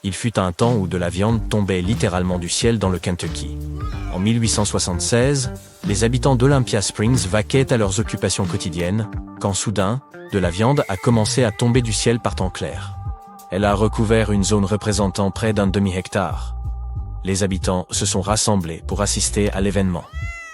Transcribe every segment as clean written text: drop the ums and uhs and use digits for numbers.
Il fut un temps où de la viande tombait littéralement du ciel dans le Kentucky. En 1876, les habitants d'Olympia Springs vaquaient à leurs occupations quotidiennes, quand soudain, de la viande a commencé à tomber du ciel par temps clair. Elle a recouvert une zone représentant près d'un demi-hectare. Les habitants se sont rassemblés pour assister à l'événement.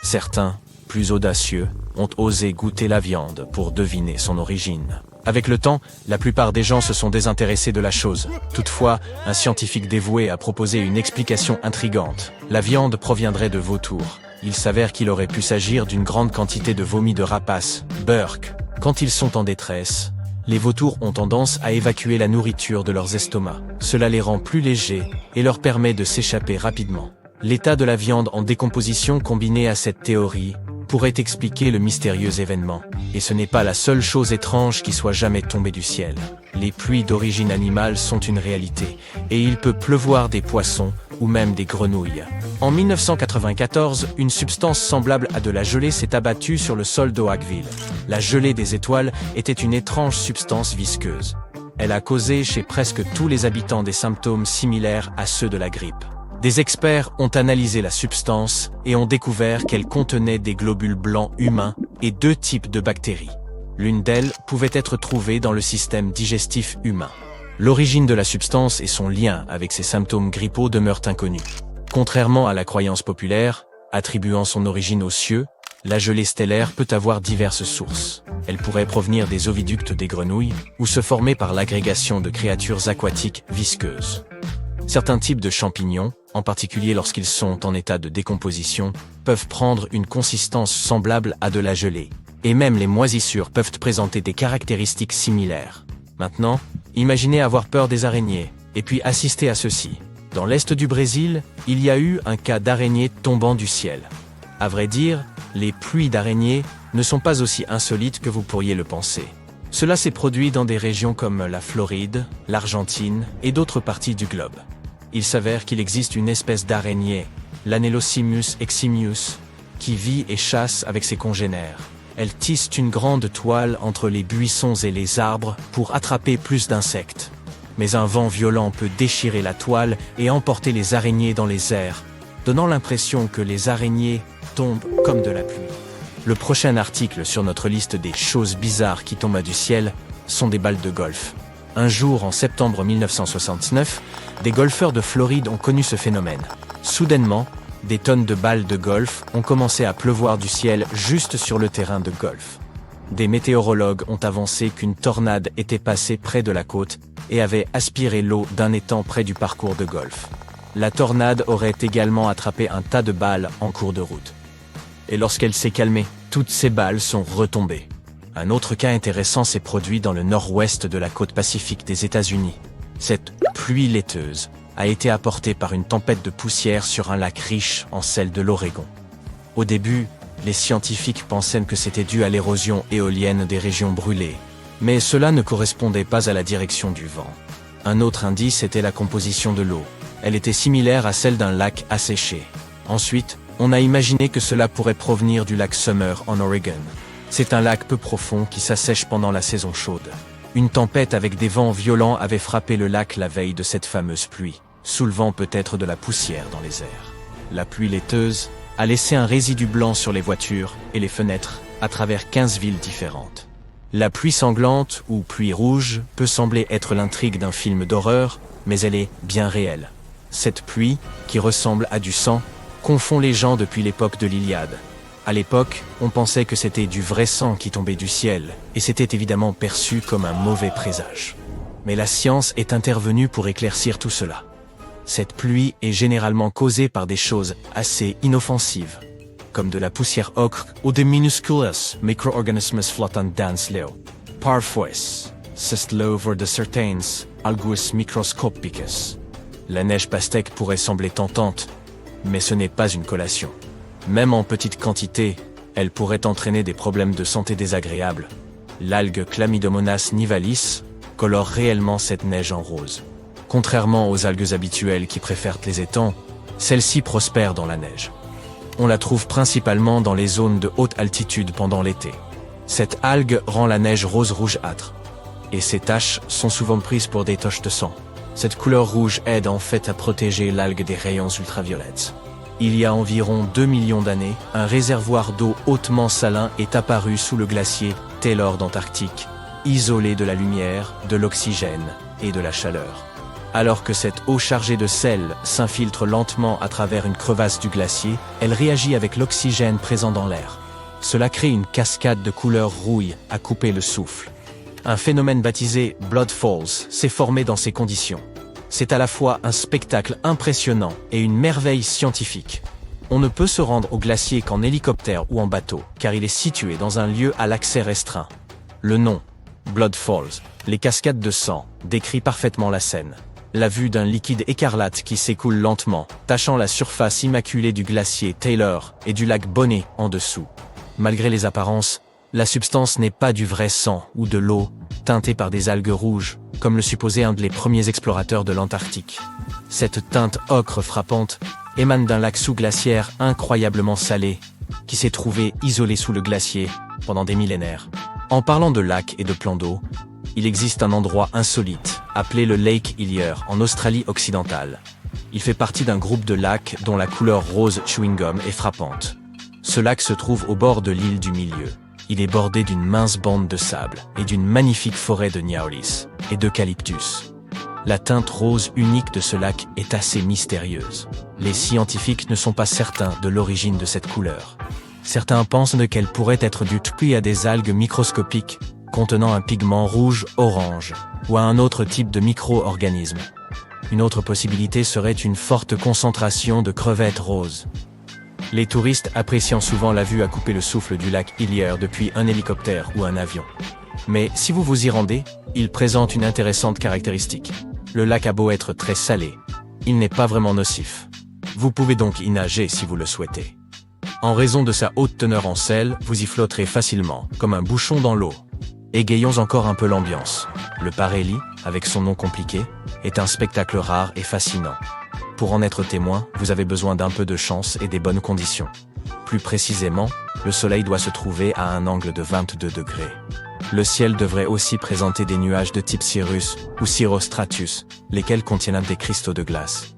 Certains, plus audacieux, ont osé goûter la viande pour deviner son origine. Avec le temps, la plupart des gens se sont désintéressés de la chose. Toutefois, un scientifique dévoué a proposé une explication intrigante. La viande proviendrait de vautours. Il s'avère qu'il aurait pu s'agir d'une grande quantité de vomi de rapaces, Burke. Quand ils sont en détresse, les vautours ont tendance à évacuer la nourriture de leurs estomacs. Cela les rend plus légers et leur permet de s'échapper rapidement. L'état de la viande en décomposition combiné à cette théorie pourrait expliquer le mystérieux événement. Et ce n'est pas la seule chose étrange qui soit jamais tombée du ciel. Les pluies d'origine animale sont une réalité, et il peut pleuvoir des poissons ou même des grenouilles. En 1994, une substance semblable à de la gelée s'est abattue sur le sol d'Oakville. La gelée des étoiles était une étrange substance visqueuse. Elle a causé chez presque tous les habitants des symptômes similaires à ceux de la grippe. Des experts ont analysé la substance et ont découvert qu'elle contenait des globules blancs humains et 2 types de bactéries. L'une d'elles pouvait être trouvée dans le système digestif humain. L'origine de la substance et son lien avec ces symptômes grippaux demeurent inconnus. Contrairement à la croyance populaire, attribuant son origine aux cieux, la gelée stellaire peut avoir diverses sources. Elle pourrait provenir des oviducts des grenouilles ou se former par l'agrégation de créatures aquatiques visqueuses. Certains types de champignons, en particulier lorsqu'ils sont en état de décomposition, peuvent prendre une consistance semblable à de la gelée. Et même les moisissures peuvent présenter des caractéristiques similaires. Maintenant, imaginez avoir peur des araignées, et puis assister à ceci. Dans l'est du Brésil, il y a eu un cas d'araignée tombant du ciel. À vrai dire, les pluies d'araignées ne sont pas aussi insolites que vous pourriez le penser. Cela s'est produit dans des régions comme la Floride, l'Argentine et d'autres parties du globe. Il s'avère qu'il existe une espèce d'araignée, l'Anelosimus eximius, qui vit et chasse avec ses congénères. Elle tisse une grande toile entre les buissons et les arbres pour attraper plus d'insectes. Mais un vent violent peut déchirer la toile et emporter les araignées dans les airs, donnant l'impression que les araignées tombent comme de la pluie. Le prochain article sur notre liste des choses bizarres qui tombent du ciel sont des balles de golf. Un jour, en septembre 1969, des golfeurs de Floride ont connu ce phénomène. Soudainement, des tonnes de balles de golf ont commencé à pleuvoir du ciel juste sur le terrain de golf. Des météorologues ont avancé qu'une tornade était passée près de la côte et avait aspiré l'eau d'un étang près du parcours de golf. La tornade aurait également attrapé un tas de balles en cours de route. Et lorsqu'elle s'est calmée, toutes ces balles sont retombées. Un autre cas intéressant s'est produit dans le nord-ouest de la côte pacifique des États-Unis. Cette pluie laiteuse a été apportée par une tempête de poussière sur un lac riche en sel de l'Oregon. Au début, les scientifiques pensaient que c'était dû à l'érosion éolienne des régions brûlées, mais cela ne correspondait pas à la direction du vent. Un autre indice était la composition de l'eau. Elle était similaire à celle d'un lac asséché. Ensuite, on a imaginé que cela pourrait provenir du lac Summer en Oregon. C'est un lac peu profond qui s'assèche pendant la saison chaude. Une tempête avec des vents violents avait frappé le lac la veille de cette fameuse pluie, soulevant peut-être de la poussière dans les airs. La pluie laiteuse a laissé un résidu blanc sur les voitures et les fenêtres à travers 15 villes différentes. La pluie sanglante ou pluie rouge peut sembler être l'intrigue d'un film d'horreur, mais elle est bien réelle. Cette pluie, qui ressemble à du sang, confond les gens depuis l'époque de l'Iliade. À l'époque, on pensait que c'était du vrai sang qui tombait du ciel, et c'était évidemment perçu comme un mauvais présage. Mais la science est intervenue pour éclaircir tout cela. Cette pluie est généralement causée par des choses assez inoffensives, comme de la poussière ocre ou des minusculous microorganismes flottants dans l'eau. Parfois, c'est l'œuvre de certains algus microscopicus. La neige pastèque pourrait sembler tentante, mais ce n'est pas une collation. Même en petite quantité, elle pourrait entraîner des problèmes de santé désagréables. L'algue Chlamydomonas nivalis colore réellement cette neige en rose. Contrairement aux algues habituelles qui préfèrent les étangs, celle-ci prospère dans la neige. On la trouve principalement dans les zones de haute altitude pendant l'été. Cette algue rend la neige rose rougeâtre, et ces taches sont souvent prises pour des taches de sang. Cette couleur rouge aide en fait à protéger l'algue des rayons ultraviolets. Il y a environ 2 millions d'années, un réservoir d'eau hautement salin est apparu sous le glacier Taylor d'Antarctique, isolé de la lumière, de l'oxygène et de la chaleur. Alors que cette eau chargée de sel s'infiltre lentement à travers une crevasse du glacier, elle réagit avec l'oxygène présent dans l'air. Cela crée une cascade de couleur rouille à couper le souffle. Un phénomène baptisé Blood Falls s'est formé dans ces conditions. C'est à la fois un spectacle impressionnant et une merveille scientifique. On ne peut se rendre au glacier qu'en hélicoptère ou en bateau, car il est situé dans un lieu à l'accès restreint. Le nom, Blood Falls, les cascades de sang, décrit parfaitement la scène. La vue d'un liquide écarlate qui s'écoule lentement, tachant la surface immaculée du glacier Taylor et du lac Bonnet en dessous. Malgré les apparences, la substance n'est pas du vrai sang ou de l'eau, teintée par des algues rouges, comme le supposait un des premiers explorateurs de l'Antarctique. Cette teinte ocre frappante émane d'un lac sous-glaciaire incroyablement salé, qui s'est trouvé isolé sous le glacier pendant des millénaires. En parlant de lacs et de plans d'eau, il existe un endroit insolite, appelé le Lake Hillier, en Australie occidentale. Il fait partie d'un groupe de lacs dont la couleur rose chewing-gum est frappante. Ce lac se trouve au bord de l'île du Milieu. Il est bordé d'une mince bande de sable et d'une magnifique forêt de niaoulis et d'eucalyptus. La teinte rose unique de ce lac est assez mystérieuse. Les scientifiques ne sont pas certains de l'origine de cette couleur. Certains pensent qu'elle pourrait être due à des algues microscopiques contenant un pigment rouge-orange ou à un autre type de micro-organisme. Une autre possibilité serait une forte concentration de crevettes roses. Les touristes apprécient souvent la vue à couper le souffle du lac Hillier depuis un hélicoptère ou un avion. Mais si vous vous y rendez, il présente une intéressante caractéristique. Le lac a beau être très salé, il n'est pas vraiment nocif. Vous pouvez donc y nager si vous le souhaitez. En raison de sa haute teneur en sel, vous y flotterez facilement, comme un bouchon dans l'eau. Égayons encore un peu l'ambiance. Le Parélie, avec son nom compliqué, est un spectacle rare et fascinant. Pour en être témoin, vous avez besoin d'un peu de chance et des bonnes conditions. Plus précisément, le soleil doit se trouver à un angle de 22 degrés. Le ciel devrait aussi présenter des nuages de type cirrus ou cirrostratus, lesquels contiennent des cristaux de glace.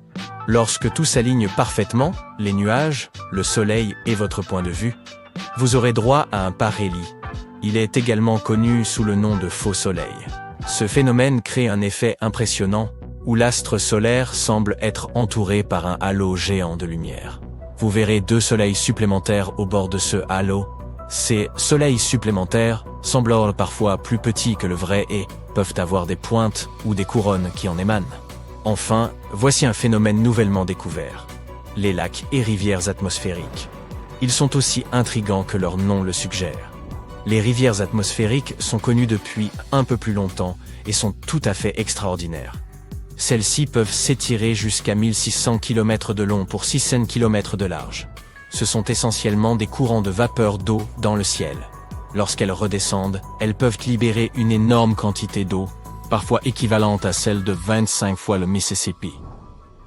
Lorsque tout s'aligne parfaitement, les nuages, le soleil et votre point de vue, vous aurez droit à un Parélie. Il est également connu sous le nom de faux soleil. Ce phénomène crée un effet impressionnant, où l'astre solaire semble être entouré par un halo géant de lumière. Vous verrez 2 soleils supplémentaires au bord de ce halo. Ces soleils supplémentaires semblent parfois plus petits que le vrai et peuvent avoir des pointes ou des couronnes qui en émanent. Enfin, voici un phénomène nouvellement découvert. Les lacs et rivières atmosphériques. Ils sont aussi intrigants que leur nom le suggère. Les rivières atmosphériques sont connues depuis un peu plus longtemps et sont tout à fait extraordinaires. Celles-ci peuvent s'étirer jusqu'à 1600 km de long pour 600 km de large. Ce sont essentiellement des courants de vapeur d'eau dans le ciel. Lorsqu'elles redescendent, elles peuvent libérer une énorme quantité d'eau, parfois équivalente à celle de 25 fois le Mississippi.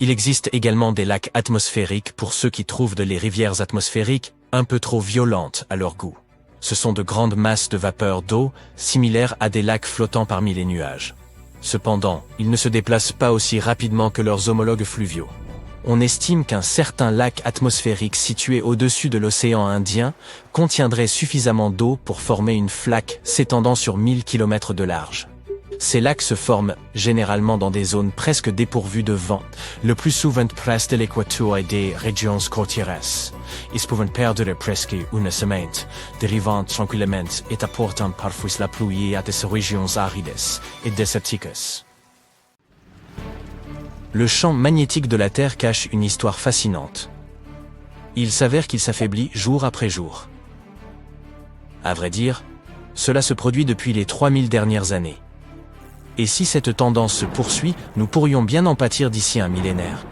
Il existe également des lacs atmosphériques pour ceux qui trouvent les rivières atmosphériques un peu trop violentes à leur goût. Ce sont de grandes masses de vapeur d'eau, similaires à des lacs flottant parmi les nuages. Cependant, ils ne se déplacent pas aussi rapidement que leurs homologues fluviaux. On estime qu'un certain lac atmosphérique situé au-dessus de l'océan Indien contiendrait suffisamment d'eau pour former une flaque s'étendant sur 1000 km de large. Ces lacs se forment généralement dans des zones presque dépourvues de vent, le plus souvent près de l'équateur et des régions côtières. Ils peuvent perdre presque une semaine, dérivant tranquillement et apportant parfois la pluie à des régions arides et désertiques. Le champ magnétique de la Terre cache une histoire fascinante. Il s'avère qu'il s'affaiblit jour après jour. À vrai dire, cela se produit depuis les 3000 dernières années. Et si cette tendance se poursuit, nous pourrions bien en pâtir d'ici un millénaire.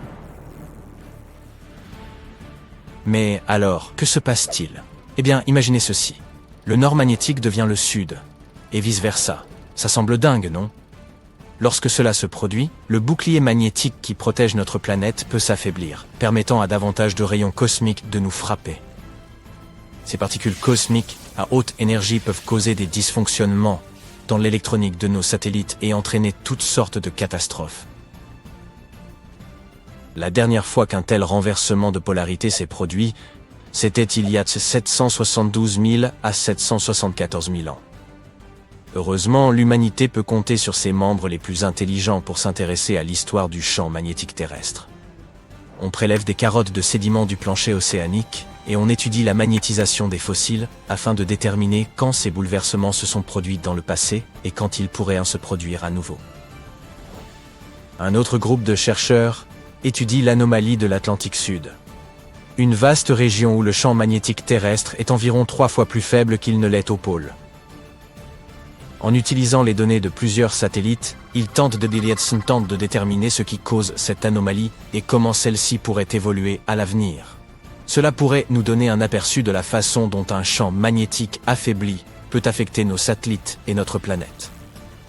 Mais alors, que se passe-t-il? Eh bien, imaginez ceci. Le nord magnétique devient le sud, et vice-versa. Ça semble dingue, non? Lorsque cela se produit, le bouclier magnétique qui protège notre planète peut s'affaiblir, permettant à davantage de rayons cosmiques de nous frapper. Ces particules cosmiques à haute énergie peuvent causer des dysfonctionnements dans l'électronique de nos satellites et entraîner toutes sortes de catastrophes. La dernière fois qu'un tel renversement de polarité s'est produit, c'était il y a 772 000 à 774 000 ans. Heureusement, l'humanité peut compter sur ses membres les plus intelligents pour s'intéresser à l'histoire du champ magnétique terrestre. On prélève des carottes de sédiments du plancher océanique et on étudie la magnétisation des fossiles afin de déterminer quand ces bouleversements se sont produits dans le passé et quand ils pourraient se produire à nouveau. Un autre groupe de chercheurs étudie l'anomalie de l'Atlantique Sud. Une vaste région où le champ magnétique terrestre est environ 3 fois plus faible qu'il ne l'est au pôle. En utilisant les données de plusieurs satellites, ils tentent de déterminer ce qui cause cette anomalie et comment celle-ci pourrait évoluer à l'avenir. Cela pourrait nous donner un aperçu de la façon dont un champ magnétique affaibli peut affecter nos satellites et notre planète.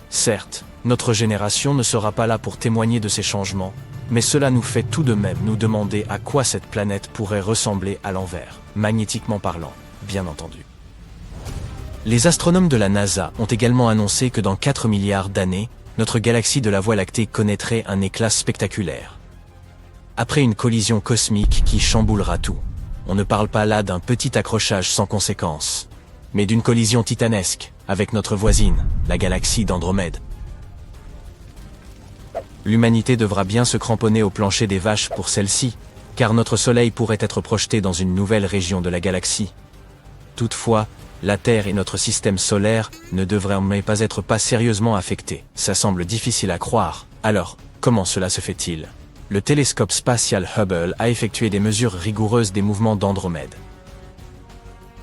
Certes, notre génération ne sera pas là pour témoigner de ces changements, mais cela nous fait tout de même nous demander à quoi cette planète pourrait ressembler à l'envers, magnétiquement parlant, bien entendu. Les astronomes de la NASA ont également annoncé que dans 4 milliards d'années, notre galaxie de la Voie lactée connaîtrait un éclat spectaculaire. Après une collision cosmique qui chamboulera tout, on ne parle pas là d'un petit accrochage sans conséquence, mais d'une collision titanesque avec notre voisine, la galaxie d'Andromède. L'humanité devra bien se cramponner au plancher des vaches pour celle-ci, car notre Soleil pourrait être projeté dans une nouvelle région de la galaxie. Toutefois, la Terre et notre système solaire ne devraient pas être sérieusement affectés. Ça semble difficile à croire. Alors, comment cela se fait-il? Le télescope spatial Hubble a effectué des mesures rigoureuses des mouvements d'Andromède.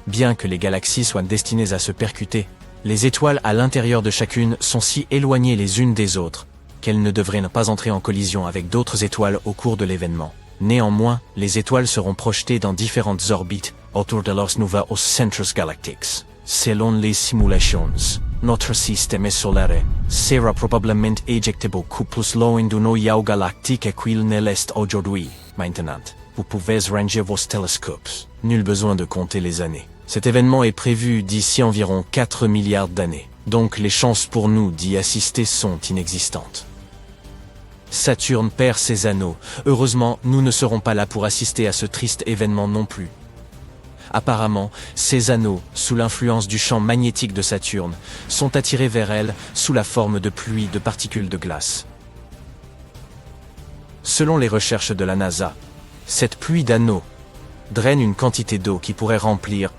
Bien que les galaxies soient destinées à se percuter, les étoiles à l'intérieur de chacune sont si éloignées les unes des autres qu'elles ne devraient pas entrer en collision avec d'autres étoiles au cours de l'événement. Néanmoins, les étoiles seront projetées dans différentes orbites autour de leurs nouveaux centres galactiques. Selon les simulations, notre système solaire sera probablement éjecté beaucoup plus loin du noyau galactique qu'il ne l'est aujourd'hui. Maintenant, vous pouvez ranger vos télescopes. Nul besoin de compter les années. Cet événement est prévu d'ici environ 4 milliards d'années, donc les chances pour nous d'y assister sont inexistantes. Saturne perd ses anneaux. Heureusement, nous ne serons pas là pour assister à ce triste événement non plus. Apparemment, ces anneaux, sous l'influence du champ magnétique de Saturne, sont attirés vers elle sous la forme de pluie de particules de glace. Selon les recherches de la NASA, cette pluie d'anneaux draine une quantité d'eau qui pourrait remplir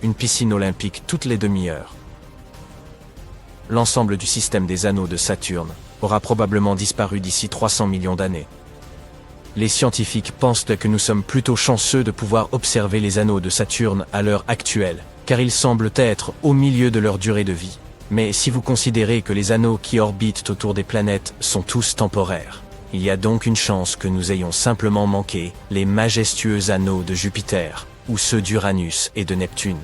une piscine olympique toutes les demi-heures. L'ensemble du système des anneaux de Saturne aura probablement disparu d'ici 300 millions d'années. Les scientifiques pensent que nous sommes plutôt chanceux de pouvoir observer les anneaux de Saturne à l'heure actuelle, car ils semblent être au milieu de leur durée de vie. Mais si vous considérez que les anneaux qui orbitent autour des planètes sont tous temporaires, il y a donc une chance que nous ayons simplement manqué les majestueux anneaux de Jupiter, ou ceux d'Uranus et de Neptune.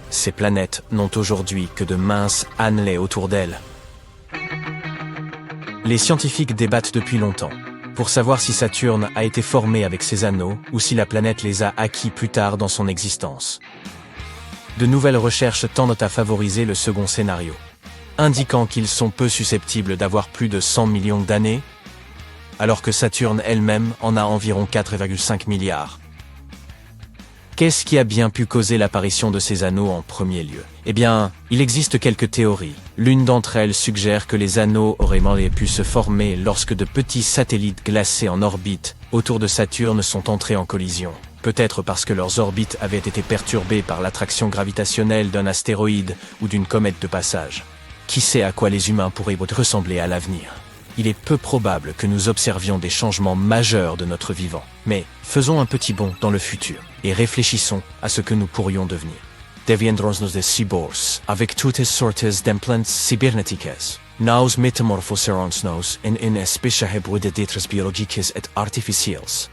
Ces planètes n'ont aujourd'hui que de minces annelés autour d'elles. Les scientifiques débattent depuis longtemps pour savoir si Saturne a été formé avec ses anneaux ou si la planète les a acquis plus tard dans son existence. De nouvelles recherches tendent à favoriser le second scénario, indiquant qu'ils sont peu susceptibles d'avoir plus de 100 millions d'années, alors que Saturne elle-même en a environ 4,5 milliards. Qu'est-ce qui a bien pu causer l'apparition de ces anneaux en premier lieu? Eh bien, il existe quelques théories. L'une d'entre elles suggère que les anneaux auraient pu se former lorsque de petits satellites glacés en orbite autour de Saturne sont entrés en collision. Peut-être parce que leurs orbites avaient été perturbées par l'attraction gravitationnelle d'un astéroïde ou d'une comète de passage. Qui sait à quoi les humains pourraient ressembler à l'avenir? Il est peu probable que nous observions des changements majeurs de notre vivant. Mais faisons un petit bond dans le futur et réfléchissons à ce que nous pourrions devenir. Deviendrons-nous des cyborgs avec toutes sortes d'implantes cybernétiques. Nous métamorphoserons-nous en une espèce hybride d'êtres biologiques et artificiels.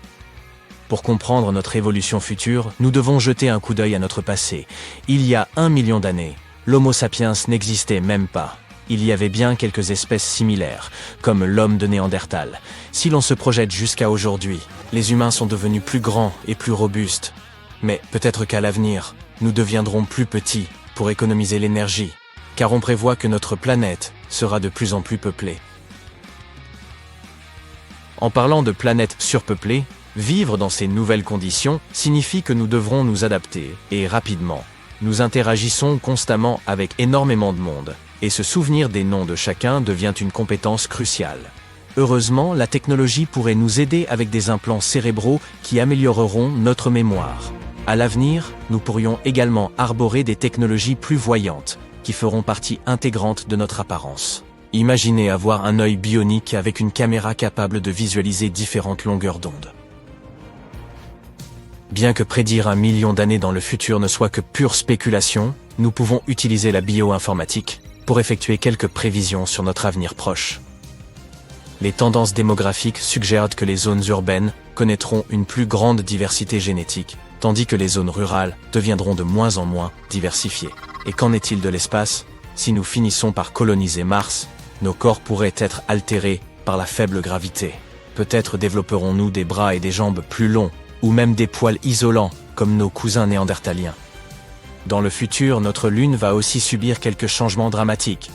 Pour comprendre notre évolution future, nous devons jeter un coup d'œil à notre passé. Il y a 1 million d'années, l'Homo sapiens n'existait même pas. Il y avait bien quelques espèces similaires, comme l'homme de Néandertal. Si l'on se projette jusqu'à aujourd'hui, les humains sont devenus plus grands et plus robustes. Mais peut-être qu'à l'avenir, nous deviendrons plus petits pour économiser l'énergie, car on prévoit que notre planète sera de plus en plus peuplée. En parlant de planètes surpeuplées, vivre dans ces nouvelles conditions signifie que nous devrons nous adapter, et rapidement. Nous interagissons constamment avec énormément de monde, et se souvenir des noms de chacun devient une compétence cruciale. Heureusement, la technologie pourrait nous aider avec des implants cérébraux qui amélioreront notre mémoire. À l'avenir, nous pourrions également arborer des technologies plus voyantes, qui feront partie intégrante de notre apparence. Imaginez avoir un œil bionique avec une caméra capable de visualiser différentes longueurs d'onde. Bien que prédire 1 million d'années dans le futur ne soit que pure spéculation, nous pouvons utiliser la bioinformatique pour effectuer quelques prévisions sur notre avenir proche. Les tendances démographiques suggèrent que les zones urbaines connaîtront une plus grande diversité génétique, tandis que les zones rurales deviendront de moins en moins diversifiées. Et qu'en est-il de l'espace? Si nous finissons par coloniser Mars, nos corps pourraient être altérés par la faible gravité. Peut-être développerons-nous des bras et des jambes plus longs, ou même des poils isolants, comme nos cousins néandertaliens. Dans le futur, notre Lune va aussi subir quelques changements dramatiques.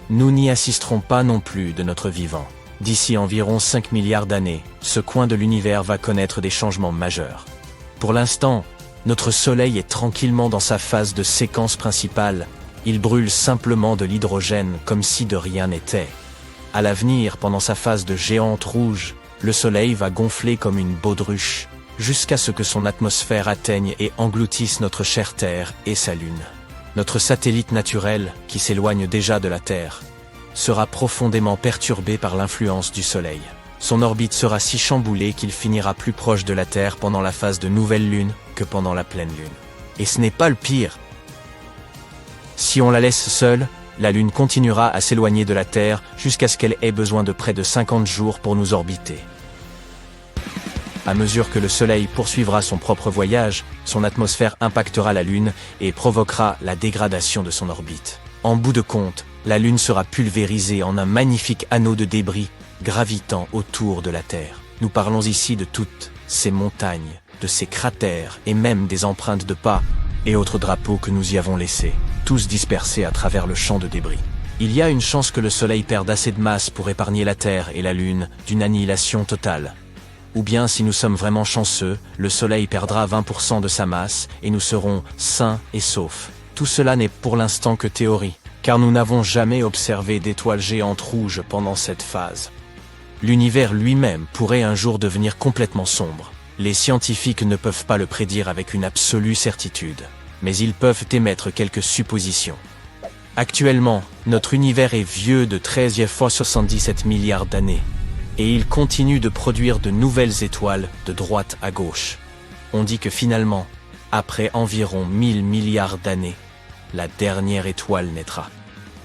Nous n'y assisterons pas non plus de notre vivant. D'ici environ 5 milliards d'années, ce coin de l'univers va connaître des changements majeurs. Pour l'instant, notre Soleil est tranquillement dans sa phase de séquence principale. Il brûle simplement de l'hydrogène comme si de rien n'était. À l'avenir, pendant sa phase de géante rouge, le Soleil va gonfler comme une baudruche, jusqu'à ce que son atmosphère atteigne et engloutisse notre chère Terre et sa Lune. Notre satellite naturel, qui s'éloigne déjà de la Terre, sera profondément perturbé par l'influence du Soleil. Son orbite sera si chamboulée qu'il finira plus proche de la Terre pendant la phase de nouvelle Lune que pendant la pleine Lune. Et ce n'est pas le pire. Si on la laisse seule, la Lune continuera à s'éloigner de la Terre jusqu'à ce qu'elle ait besoin de près de 50 jours pour nous orbiter. À mesure que le Soleil poursuivra son propre voyage, son atmosphère impactera la Lune et provoquera la dégradation de son orbite. En bout de compte, la Lune sera pulvérisée en un magnifique anneau de débris gravitant autour de la Terre. Nous parlons ici de toutes ces montagnes, de ces cratères et même des empreintes de pas et autres drapeaux que nous y avons laissés, tous dispersés à travers le champ de débris. Il y a une chance que le Soleil perde assez de masse pour épargner la Terre et la Lune d'une annihilation totale. Ou bien, si nous sommes vraiment chanceux, le Soleil perdra 20% de sa masse et nous serons sains et saufs. Tout cela n'est pour l'instant que théorie, car nous n'avons jamais observé d'étoiles géantes rouges pendant cette phase. L'univers lui-même pourrait un jour devenir complètement sombre. Les scientifiques ne peuvent pas le prédire avec une absolue certitude, mais ils peuvent émettre quelques suppositions. Actuellement, notre univers est vieux de 13,77 milliards d'années. Et il continue de produire de nouvelles étoiles de droite à gauche. On dit que finalement, après environ 1000 milliards d'années, la dernière étoile naîtra.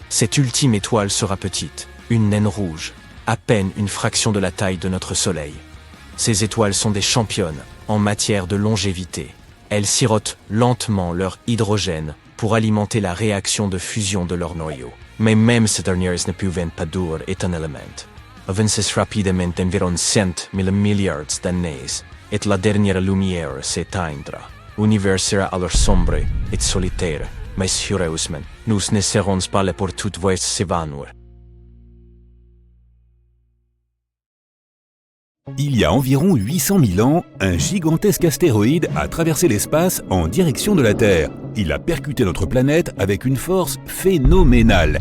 Cette ultime étoile sera petite, une naine rouge, à peine une fraction de la taille de notre Soleil. Ces étoiles sont des championnes en matière de longévité. Elles sirotent lentement leur hydrogène pour alimenter la réaction de fusion de leur noyau. Mais même ces dernières ne peuvent pas durer éternellement. Avances rapidement environ 100 000 milliards d'années, et la dernière lumière s'éteindra. L'univers sera alors sombre et solitaire, mais heureusement, nous ne serons pas là pour tout voir s'évanouir. Il y a environ 800 000 ans, un gigantesque astéroïde a traversé l'espace en direction de la Terre. Il a percuté notre planète avec une force phénoménale.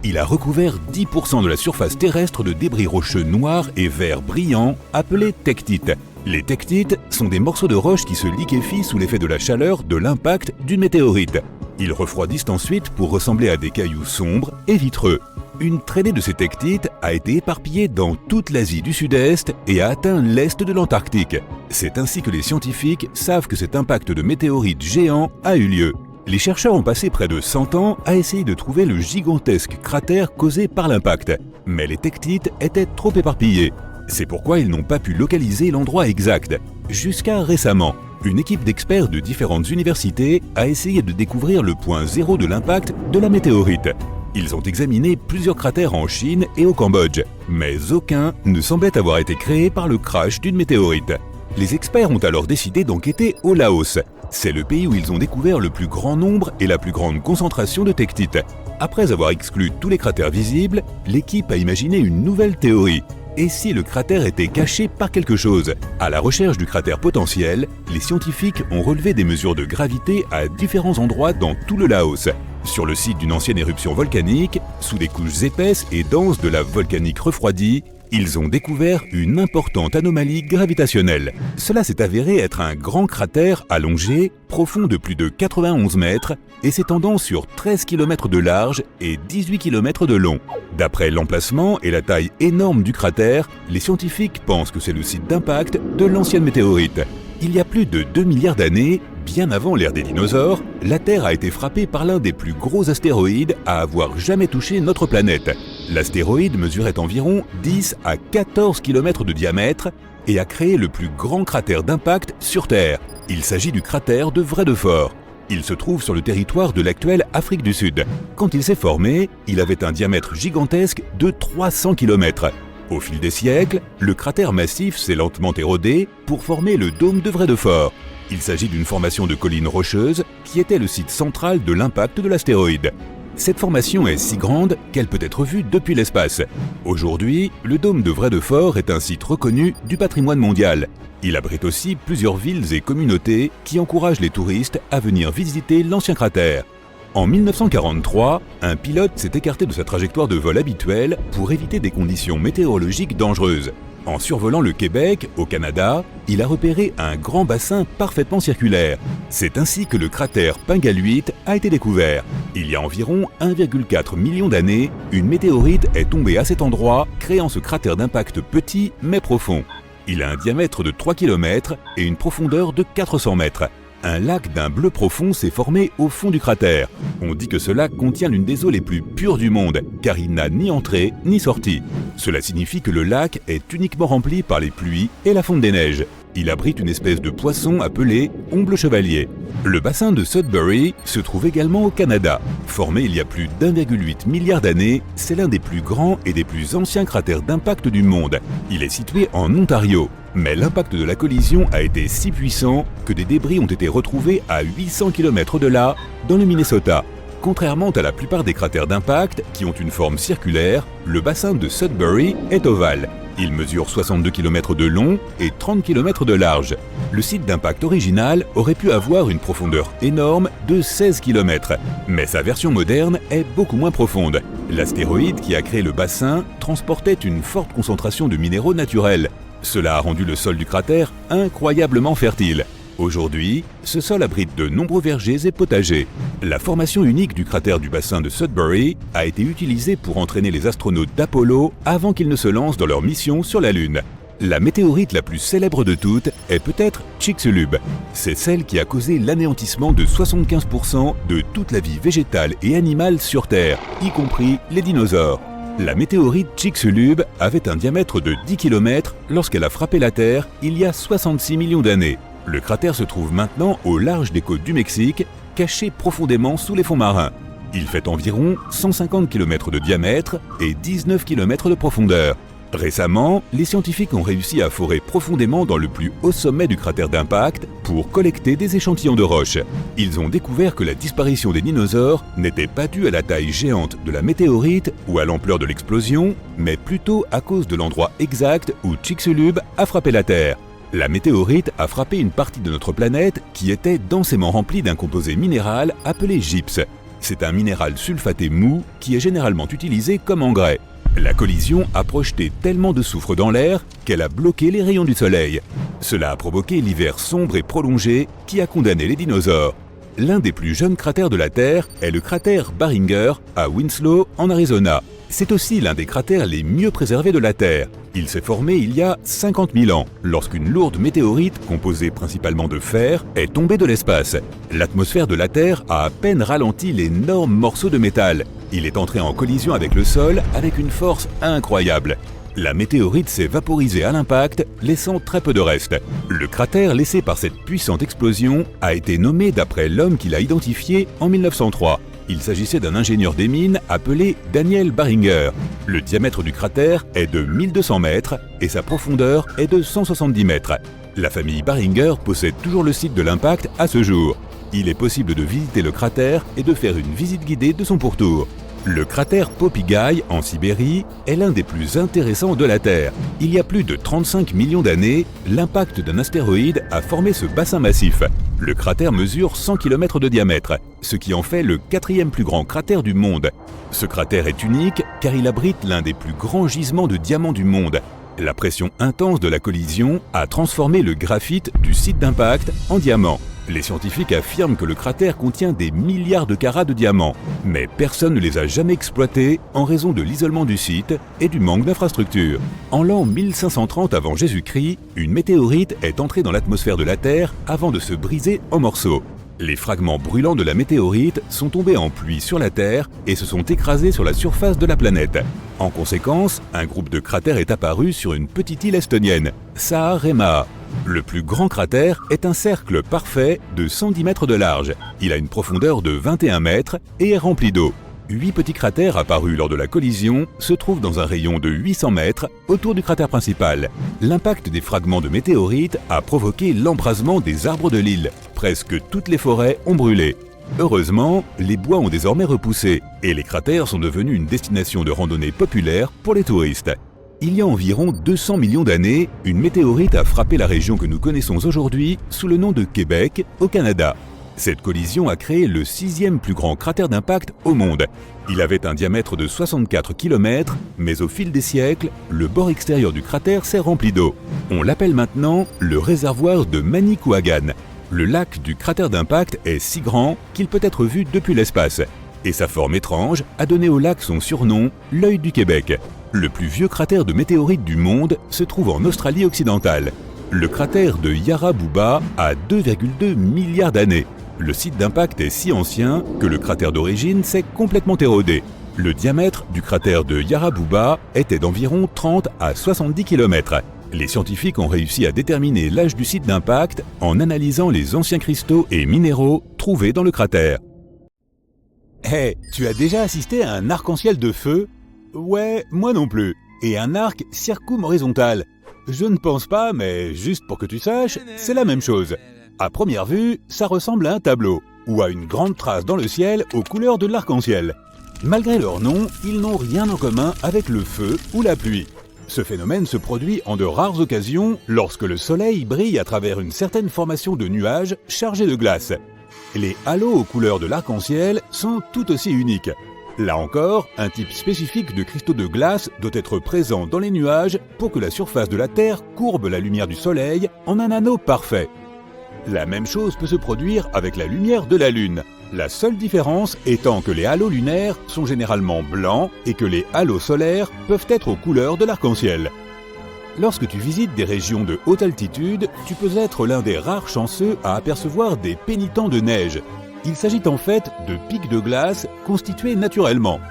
Il a recouvert 10% de la surface terrestre de débris rocheux noirs et verts brillants appelés tectites. Les tectites sont des morceaux de roche qui se liquéfient sous l'effet de la chaleur de l'impact d'une météorite. Ils refroidissent ensuite pour ressembler à des cailloux sombres et vitreux. Une traînée de ces tectites a été éparpillée dans toute l'Asie du Sud-Est et a atteint l'Est de l'Antarctique. C'est ainsi que les scientifiques savent que cet impact de météorites géants a eu lieu. Les chercheurs ont passé près de 100 ans à essayer de trouver le gigantesque cratère causé par l'impact. Mais les tectites étaient trop éparpillés. C'est pourquoi ils n'ont pas pu localiser l'endroit exact. Jusqu'à récemment, une équipe d'experts de différentes universités a essayé de découvrir le point zéro de l'impact de la météorite. Ils ont examiné plusieurs cratères en Chine et au Cambodge, mais aucun ne semblait avoir été créé par le crash d'une météorite. Les experts ont alors décidé d'enquêter au Laos. C'est le pays où ils ont découvert le plus grand nombre et la plus grande concentration de tectites. Après avoir exclu tous les cratères visibles, l'équipe a imaginé une nouvelle théorie. Et si le cratère était caché par quelque chose? À la recherche du cratère potentiel, les scientifiques ont relevé des mesures de gravité à différents endroits dans tout le Laos. Sur le site d'une ancienne éruption volcanique, sous des couches épaisses et denses de lave volcanique refroidie, ils ont découvert une importante anomalie gravitationnelle. Cela s'est avéré être un grand cratère allongé, profond de plus de 91 mètres et s'étendant sur 13 km de large et 18 km de long. D'après l'emplacement et la taille énorme du cratère, les scientifiques pensent que c'est le site d'impact de l'ancienne météorite. Il y a plus de 2 milliards d'années, bien avant l'ère des dinosaures, la Terre a été frappée par l'un des plus gros astéroïdes à avoir jamais touché notre planète. L'astéroïde mesurait environ 10 à 14 km de diamètre et a créé le plus grand cratère d'impact sur Terre. Il s'agit du cratère de Vredefort. Il se trouve sur le territoire de l'actuelle Afrique du Sud. Quand il s'est formé, il avait un diamètre gigantesque de 300 km. Au fil des siècles, le cratère massif s'est lentement érodé pour former le dôme de Vredefort. Il s'agit d'une formation de collines rocheuses qui était le site central de l'impact de l'astéroïde. Cette formation est si grande qu'elle peut être vue depuis l'espace. Aujourd'hui, le dôme de Vredefort est un site reconnu du patrimoine mondial. Il abrite aussi plusieurs villes et communautés qui encouragent les touristes à venir visiter l'ancien cratère. En 1943, un pilote s'est écarté de sa trajectoire de vol habituelle pour éviter des conditions météorologiques dangereuses. En survolant le Québec, au Canada, il a repéré un grand bassin parfaitement circulaire. C'est ainsi que le cratère Pingaluit a été découvert. Il y a environ 1,4 million d'années, une météorite est tombée à cet endroit, créant ce cratère d'impact petit mais profond. Il a un diamètre de 3 km et une profondeur de 400 mètres. Un lac d'un bleu profond s'est formé au fond du cratère. On dit que ce lac contient l'une des eaux les plus pures du monde, car il n'a ni entrée ni sortie. Cela signifie que le lac est uniquement rempli par les pluies et la fonte des neiges. Il abrite une espèce de poisson appelé omble chevalier. Le bassin de Sudbury se trouve également au Canada. Formé il y a plus d'1,8 milliard d'années, c'est l'un des plus grands et des plus anciens cratères d'impact du monde. Il est situé en Ontario. Mais l'impact de la collision a été si puissant que des débris ont été retrouvés à 800 km de là, dans le Minnesota. Contrairement à la plupart des cratères d'impact qui ont une forme circulaire, le bassin de Sudbury est ovale. Il mesure 62 km de long et 30 km de large. Le site d'impact original aurait pu avoir une profondeur énorme de 16 km, mais sa version moderne est beaucoup moins profonde. L'astéroïde qui a créé le bassin transportait une forte concentration de minéraux naturels. Cela a rendu le sol du cratère incroyablement fertile. Aujourd'hui, ce sol abrite de nombreux vergers et potagers. La formation unique du cratère du bassin de Sudbury a été utilisée pour entraîner les astronautes d'Apollo avant qu'ils ne se lancent dans leur mission sur la Lune. La météorite la plus célèbre de toutes est peut-être Chicxulub. C'est celle qui a causé l'anéantissement de 75% de toute la vie végétale et animale sur Terre, y compris les dinosaures. La météorite Chicxulub avait un diamètre de 10 km lorsqu'elle a frappé la Terre il y a 66 millions d'années. Le cratère se trouve maintenant au large des côtes du Mexique, caché profondément sous les fonds marins. Il fait environ 150 km de diamètre et 19 km de profondeur. Récemment, les scientifiques ont réussi à forer profondément dans le plus haut sommet du cratère d'impact pour collecter des échantillons de roches. Ils ont découvert que la disparition des dinosaures n'était pas due à la taille géante de la météorite ou à l'ampleur de l'explosion, mais plutôt à cause de l'endroit exact où Chicxulub a frappé la Terre. La météorite a frappé une partie de notre planète qui était densément remplie d'un composé minéral appelé gypse. C'est un minéral sulfaté mou qui est généralement utilisé comme engrais. La collision a projeté tellement de soufre dans l'air qu'elle a bloqué les rayons du soleil. Cela a provoqué l'hiver sombre et prolongé qui a condamné les dinosaures. L'un des plus jeunes cratères de la Terre est le cratère Barringer à Winslow, en Arizona. C'est aussi l'un des cratères les mieux préservés de la Terre. Il s'est formé il y a 50 000 ans, lorsqu'une lourde météorite, composée principalement de fer, est tombée de l'espace. L'atmosphère de la Terre a à peine ralenti l'énorme morceau de métal. Il est entré en collision avec le sol avec une force incroyable. La météorite s'est vaporisée à l'impact, laissant très peu de reste. Le cratère laissé par cette puissante explosion a été nommé d'après l'homme qui l'a identifié en 1903. Il s'agissait d'un ingénieur des mines appelé Daniel Barringer. Le diamètre du cratère est de 1200 mètres et sa profondeur est de 170 mètres. La famille Barringer possède toujours le site de l'impact à ce jour. Il est possible de visiter le cratère et de faire une visite guidée de son pourtour. Le cratère Popigaï, en Sibérie, est l'un des plus intéressants de la Terre. Il y a plus de 35 millions d'années, l'impact d'un astéroïde a formé ce bassin massif. Le cratère mesure 100 km de diamètre, ce qui en fait le 4e plus grand cratère du monde. Ce cratère est unique car il abrite l'un des plus grands gisements de diamants du monde. La pression intense de la collision a transformé le graphite du site d'impact en diamant. Les scientifiques affirment que le cratère contient des milliards de carats de diamants, mais personne ne les a jamais exploités en raison de l'isolement du site et du manque d'infrastructures. En l'an 1530 avant Jésus-Christ, une météorite est entrée dans l'atmosphère de la Terre avant de se briser en morceaux. Les fragments brûlants de la météorite sont tombés en pluie sur la Terre et se sont écrasés sur la surface de la planète. En conséquence, un groupe de cratères est apparu sur une petite île estonienne, Saaremaa. Le plus grand cratère est un cercle parfait de 110 mètres de large. Il a une profondeur de 21 mètres et est rempli d'eau. 8 petits cratères apparus lors de la collision se trouvent dans un rayon de 800 mètres autour du cratère principal. L'impact des fragments de météorites a provoqué l'embrasement des arbres de l'île. Presque toutes les forêts ont brûlé. Heureusement, les bois ont désormais repoussé et les cratères sont devenus une destination de randonnée populaire pour les touristes. Il y a environ 200 millions d'années, une météorite a frappé la région que nous connaissons aujourd'hui sous le nom de Québec, au Canada. Cette collision a créé le 6e plus grand cratère d'impact au monde. Il avait un diamètre de 64 km, mais au fil des siècles, le bord extérieur du cratère s'est rempli d'eau. On l'appelle maintenant le réservoir de Manicouagan. Le lac du cratère d'impact est si grand qu'il peut être vu depuis l'espace. Et sa forme étrange a donné au lac son surnom, l'œil du Québec. Le plus vieux cratère de météorites du monde se trouve en Australie occidentale. Le cratère de Yarabuba a 2,2 milliards d'années. Le site d'impact est si ancien que le cratère d'origine s'est complètement érodé. Le diamètre du cratère de Yarabuba était d'environ 30 à 70 km. Les scientifiques ont réussi à déterminer l'âge du site d'impact en analysant les anciens cristaux et minéraux trouvés dans le cratère. Hey, tu as déjà assisté à un arc-en-ciel de feu ? Ouais, moi non plus. Et un arc circum-horizontal. Je ne pense pas, mais juste pour que tu saches, c'est la même chose. À première vue, ça ressemble à un tableau, ou à une grande trace dans le ciel aux couleurs de l'arc-en-ciel. Malgré leur nom, ils n'ont rien en commun avec le feu ou la pluie. Ce phénomène se produit en de rares occasions lorsque le soleil brille à travers une certaine formation de nuages chargés de glace. Les halos aux couleurs de l'arc-en-ciel sont tout aussi uniques. Là encore, un type spécifique de cristaux de glace doit être présent dans les nuages pour que la surface de la Terre courbe la lumière du soleil en un anneau parfait. La même chose peut se produire avec la lumière de la Lune. La seule différence étant que les halos lunaires sont généralement blancs et que les halos solaires peuvent être aux couleurs de l'arc-en-ciel. Lorsque tu visites des régions de haute altitude, tu peux être l'un des rares chanceux à apercevoir des pénitents de neige. Il s'agit en fait de pics de glace constitués naturellement.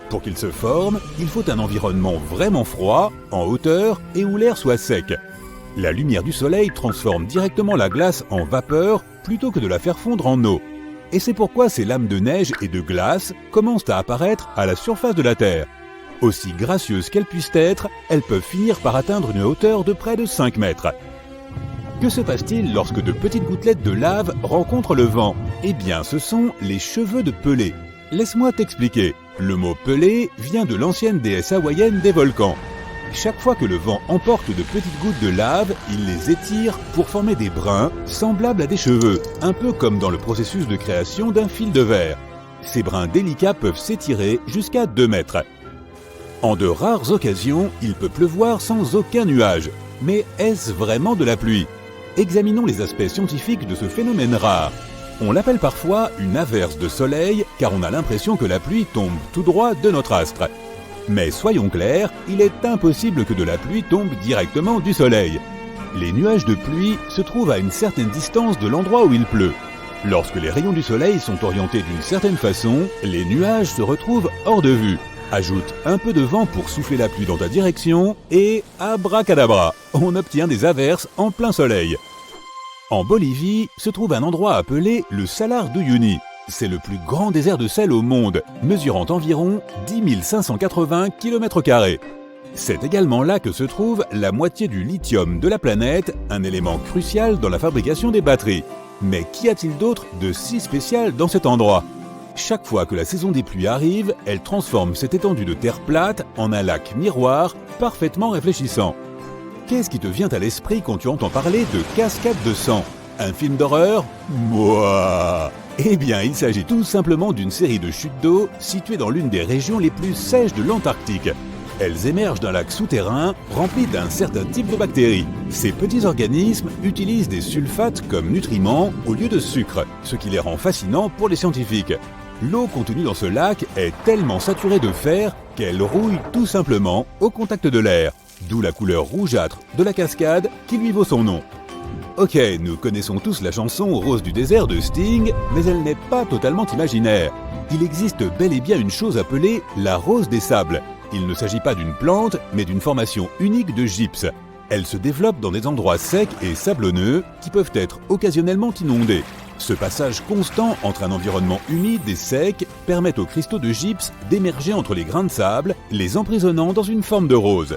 Pour qu'ils se forment, il faut un environnement vraiment froid, en hauteur et où l'air soit sec. La lumière du soleil transforme directement la glace en vapeur plutôt que de la faire fondre en eau. Et c'est pourquoi ces lames de neige et de glace commencent à apparaître à la surface de la Terre. Aussi gracieuses qu'elles puissent être, elles peuvent finir par atteindre une hauteur de près de 5 mètres. Que se passe-t-il lorsque de petites gouttelettes de lave rencontrent le vent ? Eh bien, ce sont les cheveux de Pelée. Laisse-moi t'expliquer. Le mot Pelée vient de l'ancienne déesse hawaïenne des volcans. Chaque fois que le vent emporte de petites gouttes de lave, il les étire pour former des brins semblables à des cheveux, un peu comme dans le processus de création d'un fil de verre. Ces brins délicats peuvent s'étirer jusqu'à 2 mètres. En de rares occasions, il peut pleuvoir sans aucun nuage. Mais est-ce vraiment de la pluie ? Examinons les aspects scientifiques de ce phénomène rare. On l'appelle parfois une averse de soleil car on a l'impression que la pluie tombe tout droit de notre astre. Mais soyons clairs, il est impossible que de la pluie tombe directement du soleil. Les nuages de pluie se trouvent à une certaine distance de l'endroit où il pleut. Lorsque les rayons du soleil sont orientés d'une certaine façon, les nuages se retrouvent hors de vue. Ajoute un peu de vent pour souffler la pluie dans ta direction et abracadabra, on obtient des averses en plein soleil. En Bolivie se trouve un endroit appelé le Salar d'Uyuni. C'est le plus grand désert de sel au monde, mesurant environ 10 580 km². C'est également là que se trouve la moitié du lithium de la planète, un élément crucial dans la fabrication des batteries. Mais qu'y a-t-il d'autre de si spécial dans cet endroit ? Chaque fois que la saison des pluies arrive, elle transforme cette étendue de terre plate en un lac miroir parfaitement réfléchissant. Qu'est-ce qui te vient à l'esprit quand tu entends parler de cascade de sang? Un film d'horreur? Mouah! Eh bien, il s'agit tout simplement d'une série de chutes d'eau situées dans l'une des régions les plus sèches de l'Antarctique. Elles émergent d'un lac souterrain rempli d'un certain type de bactéries. Ces petits organismes utilisent des sulfates comme nutriments au lieu de sucre, ce qui les rend fascinants pour les scientifiques. L'eau contenue dans ce lac est tellement saturée de fer qu'elle rouille tout simplement au contact de l'air, d'où la couleur rougeâtre de la cascade qui lui vaut son nom. Ok, nous connaissons tous la chanson Rose du désert de Sting, mais elle n'est pas totalement imaginaire. Il existe bel et bien une chose appelée la rose des sables. Il ne s'agit pas d'une plante, mais d'une formation unique de gypse. Elle se développe dans des endroits secs et sablonneux qui peuvent être occasionnellement inondés. Ce passage constant entre un environnement humide et sec permet aux cristaux de gypse d'émerger entre les grains de sable, les emprisonnant dans une forme de rose.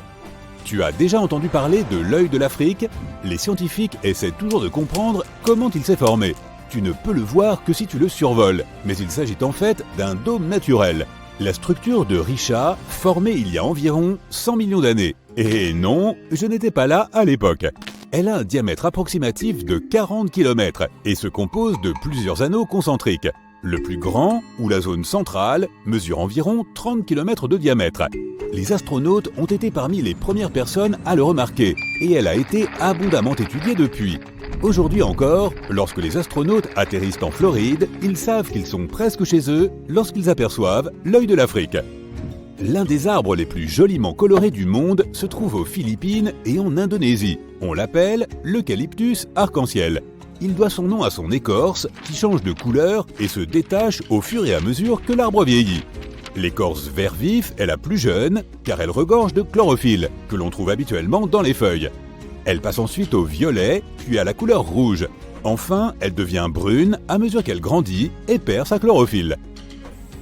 Tu as déjà entendu parler de l'œil de l'Afrique? Les scientifiques essaient toujours de comprendre comment il s'est formé. Tu ne peux le voir que si tu le survoles, mais il s'agit en fait d'un dôme naturel. La structure de Richat, formée il y a environ 100 millions d'années. Et non, je n'étais pas là à l'époque. Elle a un diamètre approximatif de 40 km et se compose de plusieurs anneaux concentriques. Le plus grand, ou la zone centrale, mesure environ 30 km de diamètre. Les astronautes ont été parmi les premières personnes à le remarquer, et elle a été abondamment étudiée depuis. Aujourd'hui encore, lorsque les astronautes atterrissent en Floride, ils savent qu'ils sont presque chez eux lorsqu'ils aperçoivent l'œil de l'Afrique. L'un des arbres les plus joliment colorés du monde se trouve aux Philippines et en Indonésie. On l'appelle l'eucalyptus arc-en-ciel. Il doit son nom à son écorce qui change de couleur et se détache au fur et à mesure que l'arbre vieillit. L'écorce vert vif est la plus jeune car elle regorge de chlorophylle que l'on trouve habituellement dans les feuilles. Elle passe ensuite au violet puis à la couleur rouge. Enfin, elle devient brune à mesure qu'elle grandit et perd sa chlorophylle.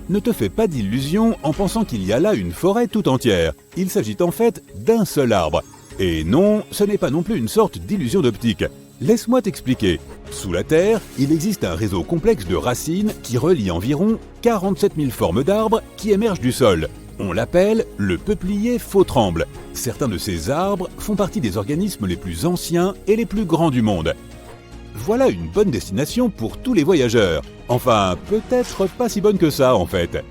Ne te fais pas d'illusions en pensant qu'il y a là une forêt tout entière. Il s'agit en fait d'un seul arbre. Et non, ce n'est pas non plus une sorte d'illusion d'optique. Laisse-moi t'expliquer. Sous la Terre, il existe un réseau complexe de racines qui relie environ 47 000 formes d'arbres qui émergent du sol. On l'appelle le peuplier faux-tremble. Certains de ces arbres font partie des organismes les plus anciens et les plus grands du monde. Voilà une bonne destination pour tous les voyageurs. Enfin, peut-être pas si bonne que ça en fait.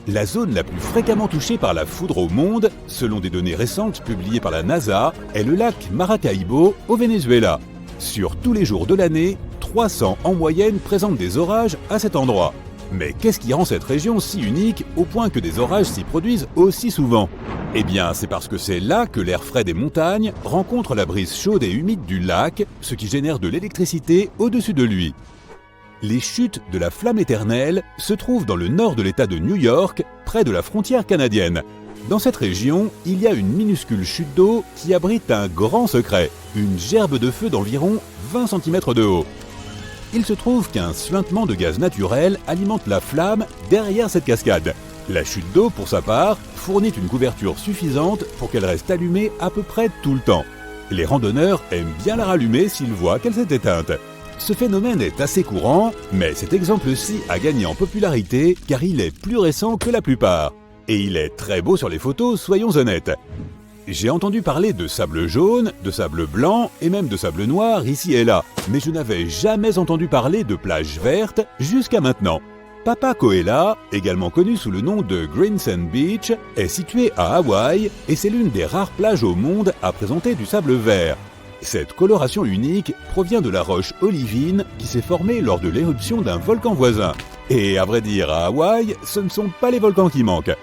La zone la plus fréquemment touchée par la foudre au monde, selon des données récentes publiées par la NASA, est le lac Maracaibo au Venezuela. Sur tous les jours de l'année, 300 en moyenne présentent des orages à cet endroit. Mais qu'est-ce qui rend cette région si unique au point que des orages s'y produisent aussi souvent? Eh bien, c'est parce que c'est là que l'air frais des montagnes rencontre la brise chaude et humide du lac, ce qui génère de l'électricité au-dessus de lui. Les chutes de la Flamme éternelle se trouvent dans le nord de l'État de New York, près de la frontière canadienne. Dans cette région, il y a une minuscule chute d'eau qui abrite un grand secret, une gerbe de feu d'environ 20 cm de haut. Il se trouve qu'un suintement de gaz naturel alimente la flamme derrière cette cascade. La chute d'eau, pour sa part, fournit une couverture suffisante pour qu'elle reste allumée à peu près tout le temps. Les randonneurs aiment bien la rallumer s'ils voient qu'elle s'est éteinte. Ce phénomène est assez courant, mais cet exemple-ci a gagné en popularité car il est plus récent que la plupart. Et il est très beau sur les photos, soyons honnêtes. J'ai entendu parler de sable jaune, de sable blanc et même de sable noir ici et là, mais je n'avais jamais entendu parler de plages vertes jusqu'à maintenant. Papacoela, également connu sous le nom de Green Sand Beach, est situé à Hawaï et c'est l'une des rares plages au monde à présenter du sable vert. Cette coloration unique provient de la roche olivine qui s'est formée lors de l'éruption d'un volcan voisin. Et à vrai dire, à Hawaï, ce ne sont pas les volcans qui manquent.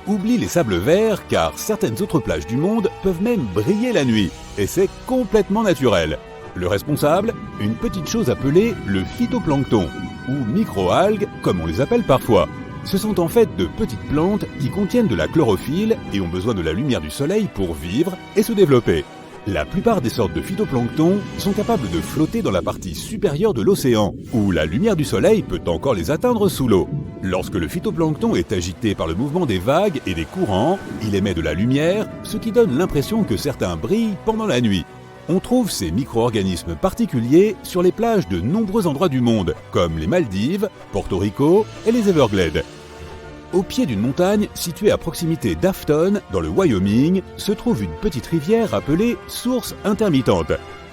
Oublie les sables verts car certaines autres plages du monde peuvent même briller la nuit, et c'est complètement naturel. Le responsable, une petite chose appelée le phytoplancton, ou microalgues comme on les appelle parfois. Ce sont en fait de petites plantes qui contiennent de la chlorophylle et ont besoin de la lumière du soleil pour vivre et se développer. La plupart des sortes de phytoplancton sont capables de flotter dans la partie supérieure de l'océan, où la lumière du soleil peut encore les atteindre sous l'eau. Lorsque le phytoplancton est agité par le mouvement des vagues et des courants, il émet de la lumière, ce qui donne l'impression que certains brillent pendant la nuit. On trouve ces micro-organismes particuliers sur les plages de nombreux endroits du monde, comme les Maldives, Porto Rico et les Everglades. Au pied d'une montagne située à proximité d'Afton, dans le Wyoming, se trouve une petite rivière appelée Source intermittente.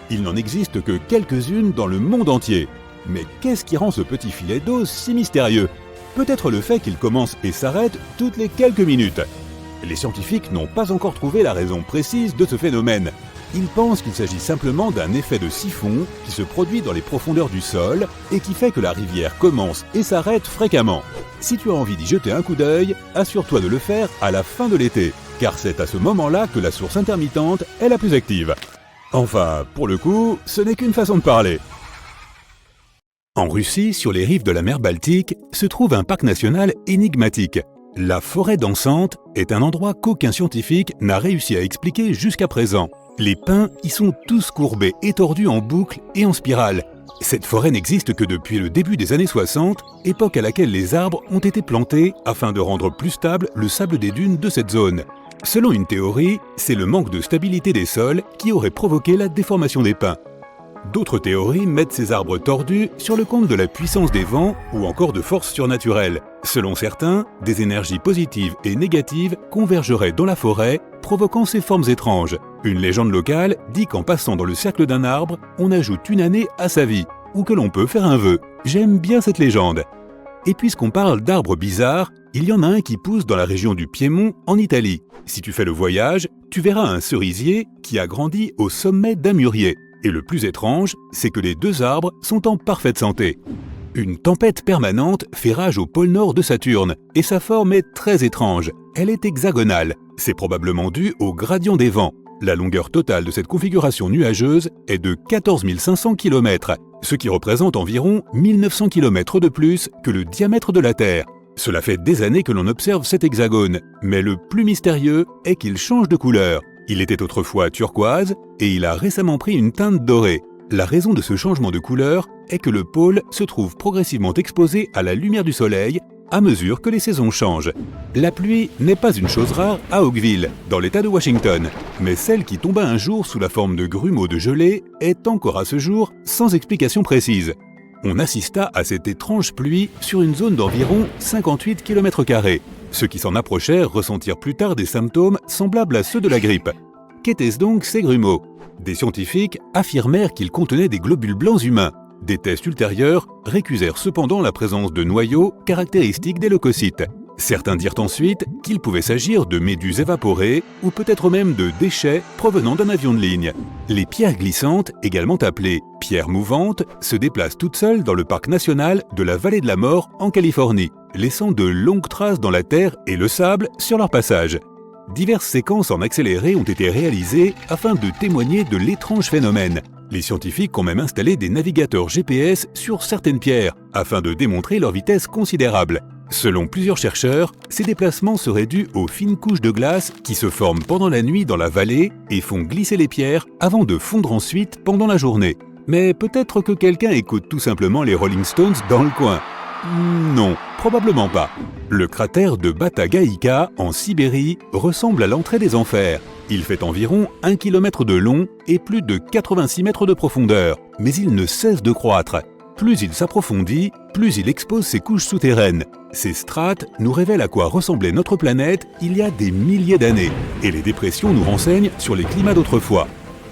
Il n'en existe que quelques-unes dans le monde entier. Mais qu'est-ce qui rend ce petit filet d'eau si mystérieux ? Peut-être le fait qu'il commence et s'arrête toutes les quelques minutes. Les scientifiques n'ont pas encore trouvé la raison précise de ce phénomène. Ils pensent qu'il s'agit simplement d'un effet de siphon qui se produit dans les profondeurs du sol et qui fait que la rivière commence et s'arrête fréquemment. Si tu as envie d'y jeter un coup d'œil, assure-toi de le faire à la fin de l'été, car c'est à ce moment-là que la source intermittente est la plus active. Enfin, pour le coup, ce n'est qu'une façon de parler. En Russie, sur les rives de la mer Baltique, se trouve un parc national énigmatique. La forêt dansante est un endroit qu'aucun scientifique n'a réussi à expliquer jusqu'à présent. Les pins y sont tous courbés et tordus en boucle et en spirale. Cette forêt n'existe que depuis le début des années 60, époque à laquelle les arbres ont été plantés afin de rendre plus stable le sable des dunes de cette zone. Selon une théorie, c'est le manque de stabilité des sols qui aurait provoqué la déformation des pins. D'autres théories mettent ces arbres tordus sur le compte de la puissance des vents ou encore de forces surnaturelles. Selon certains, des énergies positives et négatives convergeraient dans la forêt, provoquant ces formes étranges. Une légende locale dit qu'en passant dans le cercle d'un arbre, on ajoute une année à sa vie, ou que l'on peut faire un vœu. J'aime bien cette légende. Et puisqu'on parle d'arbres bizarres, il y en a un qui pousse dans la région du Piémont, en Italie. Si tu fais le voyage, tu verras un cerisier qui a grandi au sommet d'un mûrier. Et le plus étrange, c'est que les deux arbres sont en parfaite santé. Une tempête permanente fait rage au pôle nord de Saturne, et sa forme est très étrange. Elle est hexagonale. C'est probablement dû au gradient des vents. La longueur totale de cette configuration nuageuse est de 14 500 km, ce qui représente environ 1900 km de plus que le diamètre de la Terre. Cela fait des années que l'on observe cet hexagone, mais le plus mystérieux est qu'il change de couleur. Il était autrefois turquoise et il a récemment pris une teinte dorée. La raison de ce changement de couleur est que le pôle se trouve progressivement exposé à la lumière du soleil à mesure que les saisons changent. La pluie n'est pas une chose rare à Oakville, dans l'État de Washington, mais celle qui tomba un jour sous la forme de grumeaux de gelée est encore à ce jour sans explication précise. On assista à cette étrange pluie sur une zone d'environ 58 km². Ceux qui s'en approchèrent ressentirent plus tard des symptômes semblables à ceux de la grippe. Qu'étaient-ce donc ces grumeaux ? Des scientifiques affirmèrent qu'ils contenaient des globules blancs humains. Des tests ultérieurs récusèrent cependant la présence de noyaux caractéristiques des leucocytes. Certains dirent ensuite qu'il pouvait s'agir de méduses évaporées ou peut-être même de déchets provenant d'un avion de ligne. Les pierres glissantes, également appelées pierres mouvantes, se déplacent toutes seules dans le parc national de la Vallée de la Mort en Californie, laissant de longues traces dans la terre et le sable sur leur passage. Diverses séquences en accéléré ont été réalisées afin de témoigner de l'étrange phénomène. Les scientifiques ont même installé des navigateurs GPS sur certaines pierres afin de démontrer leur vitesse considérable. Selon plusieurs chercheurs, ces déplacements seraient dus aux fines couches de glace qui se forment pendant la nuit dans la vallée et font glisser les pierres avant de fondre ensuite pendant la journée. Mais peut-être que quelqu'un écoute tout simplement les Rolling Stones dans le coin. Non, probablement pas. Le cratère de Batagaïka, en Sibérie, ressemble à l'entrée des enfers. Il fait environ 1 km de long et plus de 86 mètres de profondeur, mais il ne cesse de croître. Plus il s'approfondit, plus il expose ses couches souterraines. Ces strates nous révèlent à quoi ressemblait notre planète il y a des milliers d'années, et les dépressions nous renseignent sur les climats d'autrefois.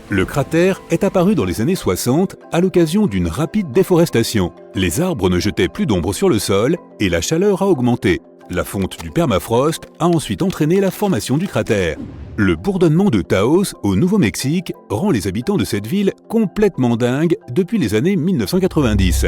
Le cratère est apparu dans les années 60 à l'occasion d'une rapide déforestation. Les arbres ne jetaient plus d'ombre sur le sol et la chaleur a augmenté. La fonte du permafrost a ensuite entraîné la formation du cratère. Le bourdonnement de Taos, au Nouveau-Mexique, rend les habitants de cette ville complètement dingues depuis les années 1990.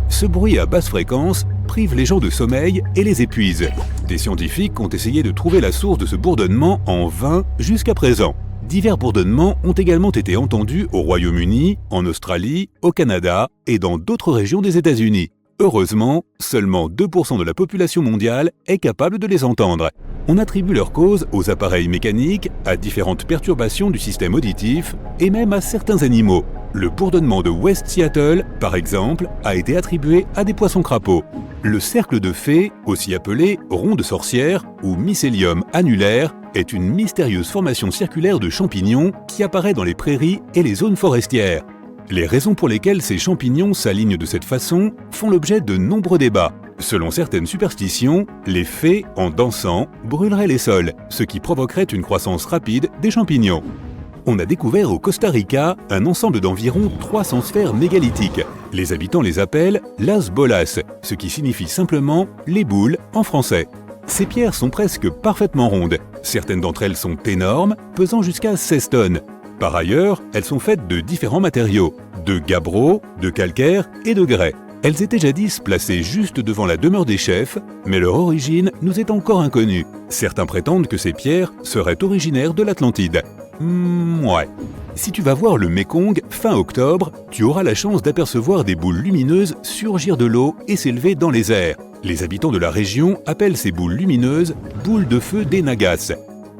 Ce bruit à basse fréquence prive les gens de sommeil et les épuise. Des scientifiques ont essayé de trouver la source de ce bourdonnement en vain jusqu'à présent. Divers bourdonnements ont également été entendus au Royaume-Uni, en Australie, au Canada et dans d'autres régions des États-Unis. Heureusement, seulement 2% de la population mondiale est capable de les entendre. On attribue leur cause aux appareils mécaniques, à différentes perturbations du système auditif et même à certains animaux. Le bourdonnement de West Seattle, par exemple, a été attribué à des poissons-crapauds. Le cercle de fées, aussi appelé rond de sorcière ou mycélium annulaire, est une mystérieuse formation circulaire de champignons qui apparaît dans les prairies et les zones forestières. Les raisons pour lesquelles ces champignons s'alignent de cette façon font l'objet de nombreux débats. Selon certaines superstitions, les fées, en dansant, brûleraient les sols, ce qui provoquerait une croissance rapide des champignons. On a découvert au Costa Rica un ensemble d'environ 300 sphères mégalithiques. Les habitants les appellent las bolas, ce qui signifie simplement les boules en français. Ces pierres sont presque parfaitement rondes. Certaines d'entre elles sont énormes, pesant jusqu'à 16 tonnes. Par ailleurs, elles sont faites de différents matériaux, de gabbro, de calcaire et de grès. Elles étaient jadis placées juste devant la demeure des chefs, mais leur origine nous est encore inconnue. Certains prétendent que ces pierres seraient originaires de l'Atlantide. Ouais. Si tu vas voir le Mékong fin octobre, tu auras la chance d'apercevoir des boules lumineuses surgir de l'eau et s'élever dans les airs. Les habitants de la région appellent ces boules lumineuses « boules de feu des Nagas ».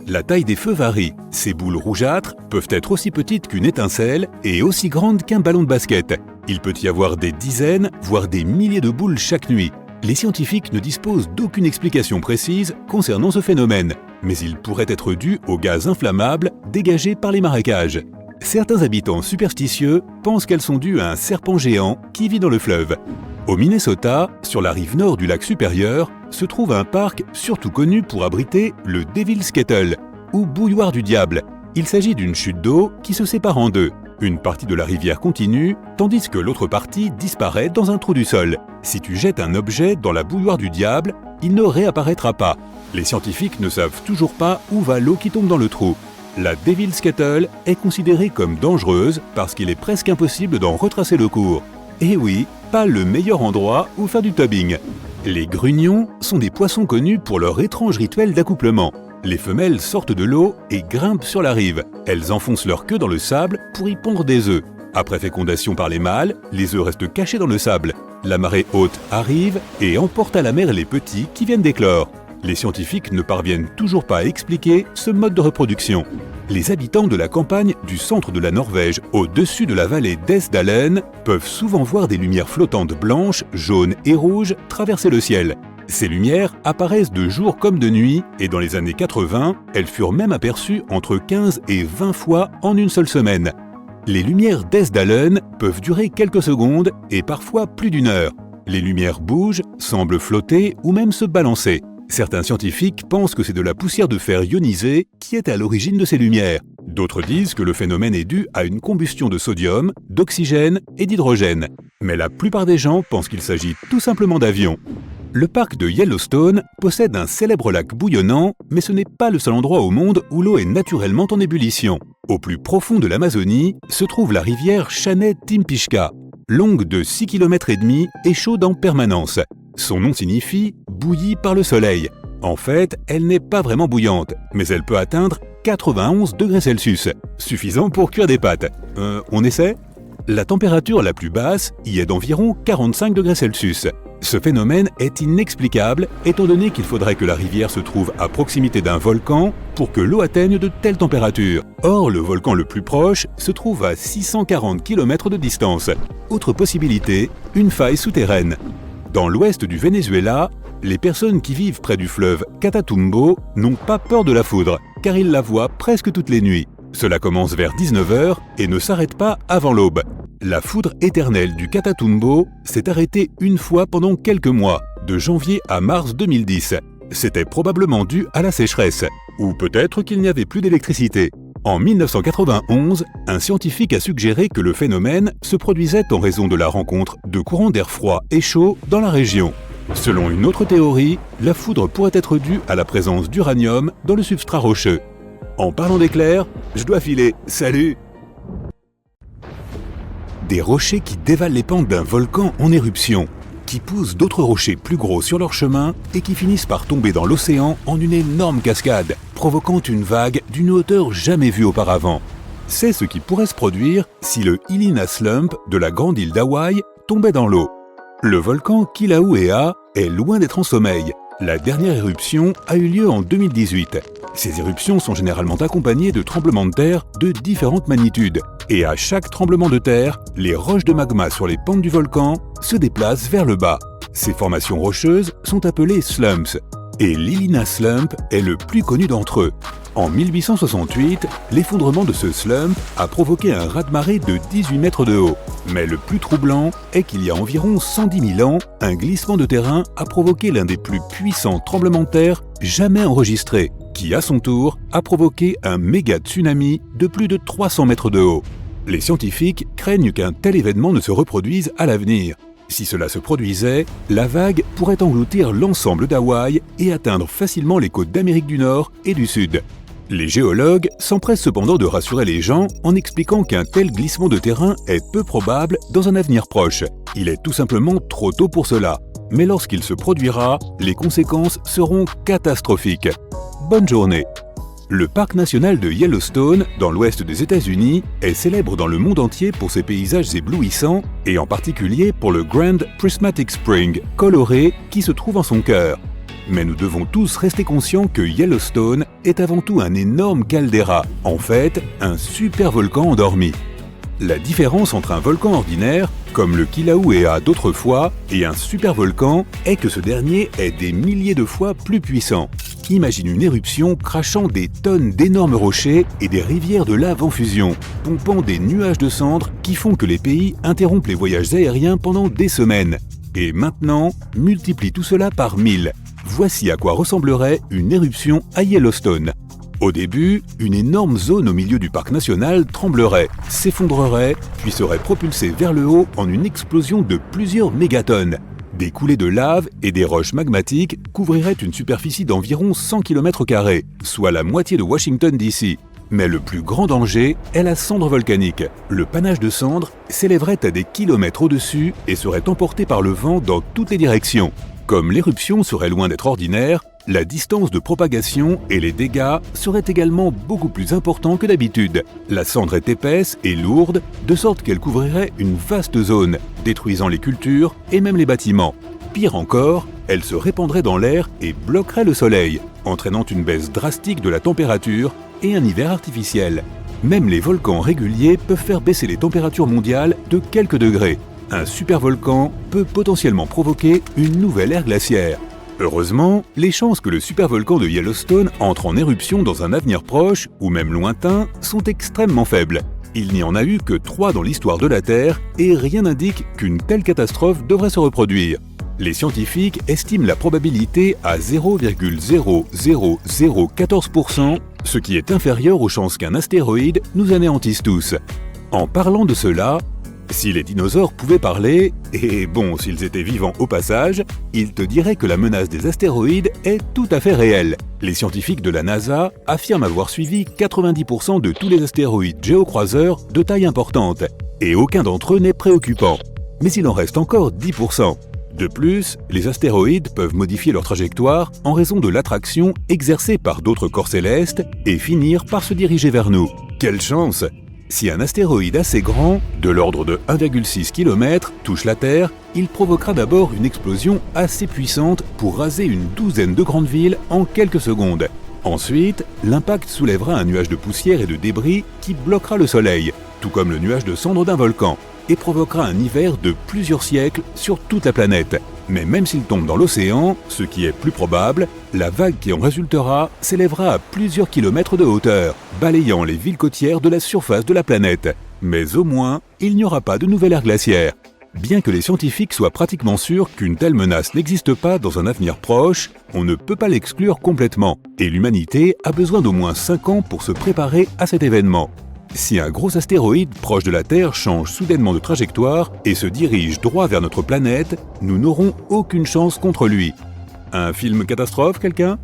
La taille des feux varie. Ces boules rougeâtres peuvent être aussi petites qu'une étincelle et aussi grandes qu'un ballon de basket. Il peut y avoir des dizaines, voire des milliers de boules chaque nuit. Les scientifiques ne disposent d'aucune explication précise concernant ce phénomène, mais il pourrait être dû aux gaz inflammables dégagés par les marécages. Certains habitants superstitieux pensent qu'elles sont dues à un serpent géant qui vit dans le fleuve. Au Minnesota, sur la rive nord du lac supérieur, se trouve un parc surtout connu pour abriter le Devil's Kettle, ou bouilloire du diable. Il s'agit d'une chute d'eau qui se sépare en deux. Une partie de la rivière continue, tandis que l'autre partie disparaît dans un trou du sol. Si tu jettes un objet dans la bouilloire du diable, il ne réapparaîtra pas. Les scientifiques ne savent toujours pas où va l'eau qui tombe dans le trou. La Devil's Kettle est considérée comme dangereuse parce qu'il est presque impossible d'en retracer le cours. Et oui, pas le meilleur endroit où faire du tubing. Les grugnons sont des poissons connus pour leur étrange rituel d'accouplement. Les femelles sortent de l'eau et grimpent sur la rive. Elles enfoncent leur queue dans le sable pour y pondre des œufs. Après fécondation par les mâles, les œufs restent cachés dans le sable. La marée haute arrive et emporte à la mer les petits qui viennent d'éclore. Les scientifiques ne parviennent toujours pas à expliquer ce mode de reproduction. Les habitants de la campagne du centre de la Norvège, au-dessus de la vallée d'Esdalen, peuvent souvent voir des lumières flottantes blanches, jaunes et rouges traverser le ciel. Ces lumières apparaissent de jour comme de nuit et dans les années 80, elles furent même aperçues entre 15 et 20 fois en une seule semaine. Les lumières d'Esdalen peuvent durer quelques secondes et parfois plus d'une heure. Les lumières bougent, semblent flotter ou même se balancer. Certains scientifiques pensent que c'est de la poussière de fer ionisée qui est à l'origine de ces lumières. D'autres disent que le phénomène est dû à une combustion de sodium, d'oxygène et d'hydrogène. Mais la plupart des gens pensent qu'il s'agit tout simplement d'avions. Le parc de Yellowstone possède un célèbre lac bouillonnant, mais ce n'est pas le seul endroit au monde où l'eau est naturellement en ébullition. Au plus profond de l'Amazonie se trouve la rivière Chaney-Timpishka, longue de 6,5 km et chaude en permanence. Son nom signifie « bouillie par le soleil ». En fait, elle n'est pas vraiment bouillante, mais elle peut atteindre 91 degrés Celsius, suffisant pour cuire des pâtes. On essaie ? La température la plus basse y est d'environ 45 degrés Celsius. Ce phénomène est inexplicable, étant donné qu'il faudrait que la rivière se trouve à proximité d'un volcan pour que l'eau atteigne de telles températures. Or, le volcan le plus proche se trouve à 640 km de distance. Autre possibilité, une faille souterraine. Dans l'ouest du Venezuela, les personnes qui vivent près du fleuve Catatumbo n'ont pas peur de la foudre, car ils la voient presque toutes les nuits. Cela commence vers 19 h et ne s'arrête pas avant l'aube. La foudre éternelle du Catatumbo s'est arrêtée une fois pendant quelques mois, de janvier à mars 2010. C'était probablement dû à la sécheresse, ou peut-être qu'il n'y avait plus d'électricité. En 1991, un scientifique a suggéré que le phénomène se produisait en raison de la rencontre de courants d'air froid et chaud dans la région. Selon une autre théorie, la foudre pourrait être due à la présence d'uranium dans le substrat rocheux. En parlant d'éclairs, je dois filer. Salut! Des rochers qui dévalent les pentes d'un volcan en éruption, qui poussent d'autres rochers plus gros sur leur chemin et qui finissent par tomber dans l'océan en une énorme cascade, provoquant une vague d'une hauteur jamais vue auparavant. C'est ce qui pourrait se produire si le Helena Slump de la grande île d'Hawaï tombait dans l'eau. Le volcan Kilauea est loin d'être en sommeil. La dernière éruption a eu lieu en 2018. Ces éruptions sont généralement accompagnées de tremblements de terre de différentes magnitudes. Et à chaque tremblement de terre, les roches de magma sur les pentes du volcan se déplacent vers le bas. Ces formations rocheuses sont appelées slumps. Et l'Ilina Slump est le plus connu d'entre eux. En 1868, l'effondrement de ce slump a provoqué un raz-de-marée de 18 mètres de haut. Mais le plus troublant est qu'il y a environ 110 000 ans, un glissement de terrain a provoqué l'un des plus puissants tremblements de terre jamais enregistrés, qui à son tour a provoqué un méga tsunami de plus de 300 mètres de haut. Les scientifiques craignent qu'un tel événement ne se reproduise à l'avenir. Si cela se produisait, la vague pourrait engloutir l'ensemble d'Hawaï et atteindre facilement les côtes d'Amérique du Nord et du Sud. Les géologues s'empressent cependant de rassurer les gens en expliquant qu'un tel glissement de terrain est peu probable dans un avenir proche. Il est tout simplement trop tôt pour cela. Mais lorsqu'il se produira, les conséquences seront catastrophiques. Bonne journée! Le parc national de Yellowstone, dans l'ouest des États-Unis, est célèbre dans le monde entier pour ses paysages éblouissants et en particulier pour le Grand Prismatic Spring, coloré, qui se trouve en son cœur. Mais nous devons tous rester conscients que Yellowstone est avant tout un énorme caldeira, en fait, un super-volcan endormi. La différence entre un volcan ordinaire, comme le Kilauea d'autrefois, et un supervolcan est que ce dernier est des milliers de fois plus puissant. Imagine une éruption crachant des tonnes d'énormes rochers et des rivières de lave en fusion, pompant des nuages de cendres qui font que les pays interrompent les voyages aériens pendant des semaines. Et maintenant, multiplie tout cela par 1000. Voici à quoi ressemblerait une éruption à Yellowstone. Au début, une énorme zone au milieu du parc national tremblerait, s'effondrerait, puis serait propulsée vers le haut en une explosion de plusieurs mégatonnes. Des coulées de lave et des roches magmatiques couvriraient une superficie d'environ 100 km², soit la moitié de Washington DC. Mais le plus grand danger est la cendre volcanique. Le panache de cendres s'élèverait à des kilomètres au-dessus et serait emporté par le vent dans toutes les directions. Comme l'éruption serait loin d'être ordinaire, la distance de propagation et les dégâts seraient également beaucoup plus importants que d'habitude. La cendre est épaisse et lourde, de sorte qu'elle couvrirait une vaste zone, détruisant les cultures et même les bâtiments. Pire encore, elle se répandrait dans l'air et bloquerait le soleil, entraînant une baisse drastique de la température et un hiver artificiel. Même les volcans réguliers peuvent faire baisser les températures mondiales de quelques degrés. Un supervolcan peut potentiellement provoquer une nouvelle ère glaciaire. Heureusement, les chances que le supervolcan de Yellowstone entre en éruption dans un avenir proche, ou même lointain, sont extrêmement faibles. Il n'y en a eu que 3 dans l'histoire de la Terre, et rien n'indique qu'une telle catastrophe devrait se reproduire. Les scientifiques estiment la probabilité à 0,00014%, ce qui est inférieur aux chances qu'un astéroïde nous anéantisse tous. En parlant de cela, si les dinosaures pouvaient parler, et bon, s'ils étaient vivants au passage, ils te diraient que la menace des astéroïdes est tout à fait réelle. Les scientifiques de la NASA affirment avoir suivi 90% de tous les astéroïdes géocroiseurs de taille importante, et aucun d'entre eux n'est préoccupant. Mais il en reste encore 10%. De plus, les astéroïdes peuvent modifier leur trajectoire en raison de l'attraction exercée par d'autres corps célestes et finir par se diriger vers nous. Quelle chance! Si un astéroïde assez grand, de l'ordre de 1,6 km, touche la Terre, il provoquera d'abord une explosion assez puissante pour raser une douzaine de grandes villes en quelques secondes. Ensuite, l'impact soulèvera un nuage de poussière et de débris qui bloquera le Soleil, tout comme le nuage de cendres d'un volcan, et provoquera un hiver de plusieurs siècles sur toute la planète. Mais même s'il tombe dans l'océan, ce qui est plus probable, la vague qui en résultera s'élèvera à plusieurs kilomètres de hauteur, balayant les villes côtières de la surface de la planète. Mais au moins, il n'y aura pas de nouvelle ère glaciaire. Bien que les scientifiques soient pratiquement sûrs qu'une telle menace n'existe pas dans un avenir proche, on ne peut pas l'exclure complètement, et l'humanité a besoin d'au moins 5 ans pour se préparer à cet événement. Si un gros astéroïde proche de la Terre change soudainement de trajectoire et se dirige droit vers notre planète, nous n'aurons aucune chance contre lui. Un film catastrophe, quelqu'un ?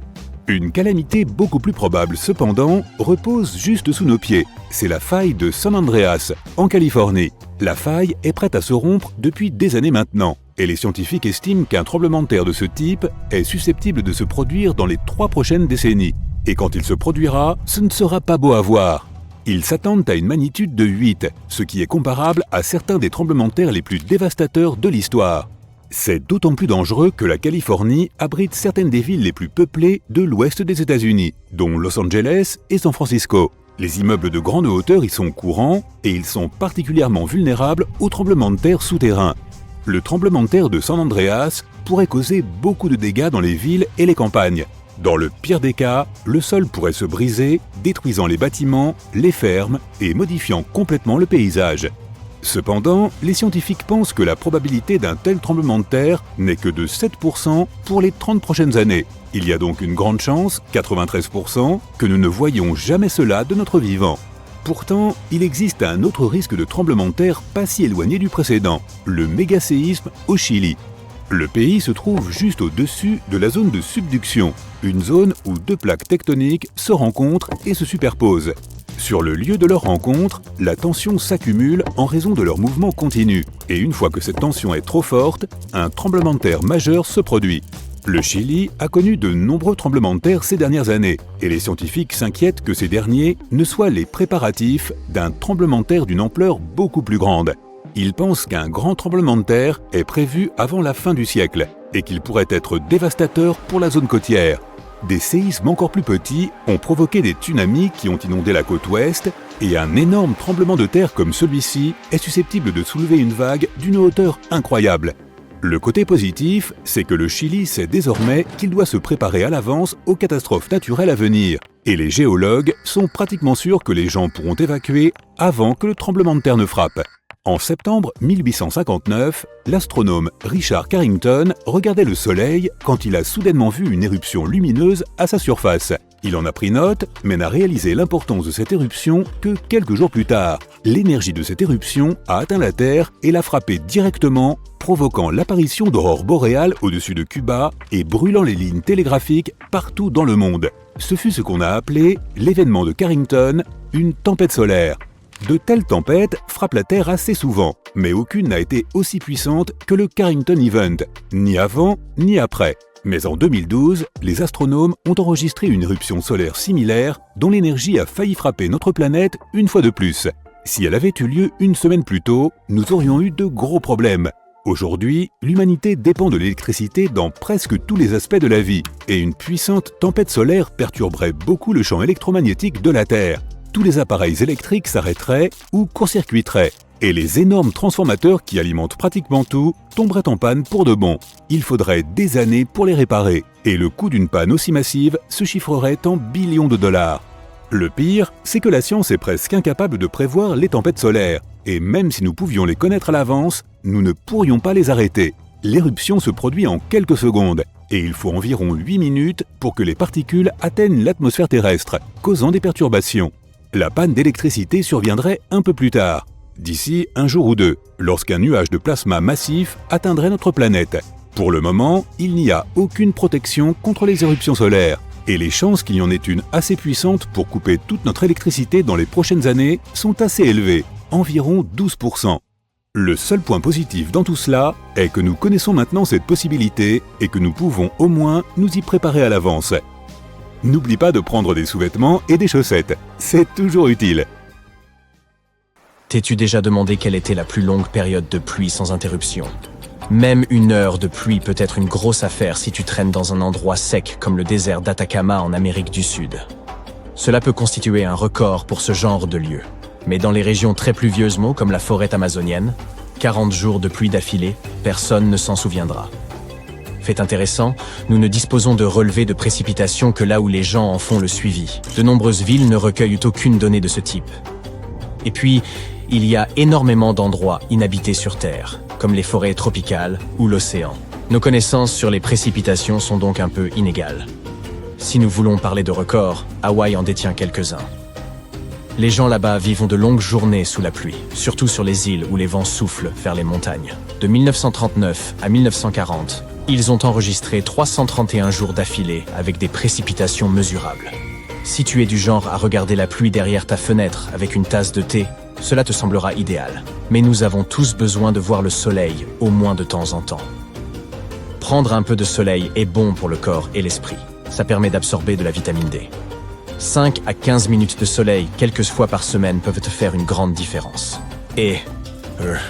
Une calamité beaucoup plus probable cependant repose juste sous nos pieds. C'est la faille de San Andreas, en Californie. La faille est prête à se rompre depuis des années maintenant, et les scientifiques estiment qu'un tremblement de terre de ce type est susceptible de se produire dans les 3 prochaines décennies. Et quand il se produira, ce ne sera pas beau à voir. Ils s'attendent à une magnitude de 8, ce qui est comparable à certains des tremblements de terre les plus dévastateurs de l'histoire. C'est d'autant plus dangereux que la Californie abrite certaines des villes les plus peuplées de l'ouest des États-Unis, dont Los Angeles et San Francisco. Les immeubles de grande hauteur y sont courants et ils sont particulièrement vulnérables aux tremblements de terre souterrains. Le tremblement de terre de San Andreas pourrait causer beaucoup de dégâts dans les villes et les campagnes. Dans le pire des cas, le sol pourrait se briser, détruisant les bâtiments, les fermes et modifiant complètement le paysage. Cependant, les scientifiques pensent que la probabilité d'un tel tremblement de terre n'est que de 7% pour les 30 prochaines années. Il y a donc une grande chance, 93%, que nous ne voyions jamais cela de notre vivant. Pourtant, il existe un autre risque de tremblement de terre pas si éloigné du précédent, le mégaséisme au Chili. Le pays se trouve juste au-dessus de la zone de subduction, une zone où deux plaques tectoniques se rencontrent et se superposent. Sur le lieu de leur rencontre, la tension s'accumule en raison de leur mouvement continu, et une fois que cette tension est trop forte, un tremblement de terre majeur se produit. Le Chili a connu de nombreux tremblements de terre ces dernières années, et les scientifiques s'inquiètent que ces derniers ne soient les préparatifs d'un tremblement de terre d'une ampleur beaucoup plus grande. Ils pensent qu'un grand tremblement de terre est prévu avant la fin du siècle, et qu'il pourrait être dévastateur pour la zone côtière. Des séismes encore plus petits ont provoqué des tsunamis qui ont inondé la côte ouest, et un énorme tremblement de terre comme celui-ci est susceptible de soulever une vague d'une hauteur incroyable. Le côté positif, c'est que le Chili sait désormais qu'il doit se préparer à l'avance aux catastrophes naturelles à venir, et les géologues sont pratiquement sûrs que les gens pourront évacuer avant que le tremblement de terre ne frappe. En septembre 1859, l'astronome Richard Carrington regardait le Soleil quand il a soudainement vu une éruption lumineuse à sa surface. Il en a pris note, mais n'a réalisé l'importance de cette éruption que quelques jours plus tard. L'énergie de cette éruption a atteint la Terre et l'a frappée directement, provoquant l'apparition d'aurores boréales au-dessus de Cuba et brûlant les lignes télégraphiques partout dans le monde. Ce fut ce qu'on a appelé l'événement de Carrington, une tempête solaire. De telles tempêtes frappent la Terre assez souvent, mais aucune n'a été aussi puissante que le Carrington Event, ni avant ni après. Mais en 2012, les astronomes ont enregistré une éruption solaire similaire dont l'énergie a failli frapper notre planète une fois de plus. Si elle avait eu lieu une semaine plus tôt, nous aurions eu de gros problèmes. Aujourd'hui, l'humanité dépend de l'électricité dans presque tous les aspects de la vie, et une puissante tempête solaire perturberait beaucoup le champ électromagnétique de la Terre. Tous les appareils électriques s'arrêteraient ou court-circuiteraient, et les énormes transformateurs qui alimentent pratiquement tout tomberaient en panne pour de bon. Il faudrait des années pour les réparer, et le coût d'une panne aussi massive se chiffrerait en billions de dollars. Le pire, c'est que la science est presque incapable de prévoir les tempêtes solaires, et même si nous pouvions les connaître à l'avance, nous ne pourrions pas les arrêter. L'éruption se produit en quelques secondes, et il faut environ 8 minutes pour que les particules atteignent l'atmosphère terrestre, causant des perturbations. La panne d'électricité surviendrait un peu plus tard, d'ici un jour ou deux, lorsqu'un nuage de plasma massif atteindrait notre planète. Pour le moment, il n'y a aucune protection contre les éruptions solaires, et les chances qu'il y en ait une assez puissante pour couper toute notre électricité dans les prochaines années sont assez élevées, environ 12%. Le seul point positif dans tout cela est que nous connaissons maintenant cette possibilité et que nous pouvons au moins nous y préparer à l'avance. N'oublie pas de prendre des sous-vêtements et des chaussettes, c'est toujours utile. T'es-tu déjà demandé quelle était la plus longue période de pluie sans interruption? Même une heure de pluie peut être une grosse affaire si tu traînes dans un endroit sec comme le désert d'Atacama en Amérique du Sud. Cela peut constituer un record pour ce genre de lieu. Mais dans les régions très pluvieuses comme la forêt amazonienne, 40 jours de pluie d'affilée, personne ne s'en souviendra. Fait intéressant, nous ne disposons de relevés de précipitations que là où les gens en font le suivi. De nombreuses villes ne recueillent aucune donnée de ce type. Et puis, il y a énormément d'endroits inhabités sur Terre, comme les forêts tropicales ou l'océan. Nos connaissances sur les précipitations sont donc un peu inégales. Si nous voulons parler de records, Hawaï en détient quelques-uns. Les gens là-bas vivent de longues journées sous la pluie, surtout sur les îles où les vents soufflent vers les montagnes. De 1939 à 1940, ils ont enregistré 331 jours d'affilée avec des précipitations mesurables. Si tu es du genre à regarder la pluie derrière ta fenêtre avec une tasse de thé, cela te semblera idéal. Mais nous avons tous besoin de voir le soleil, au moins de temps en temps. Prendre un peu de soleil est bon pour le corps et l'esprit. Ça permet d'absorber de la vitamine D. 5 à 15 minutes de soleil, quelques fois par semaine, peuvent te faire une grande différence. Et,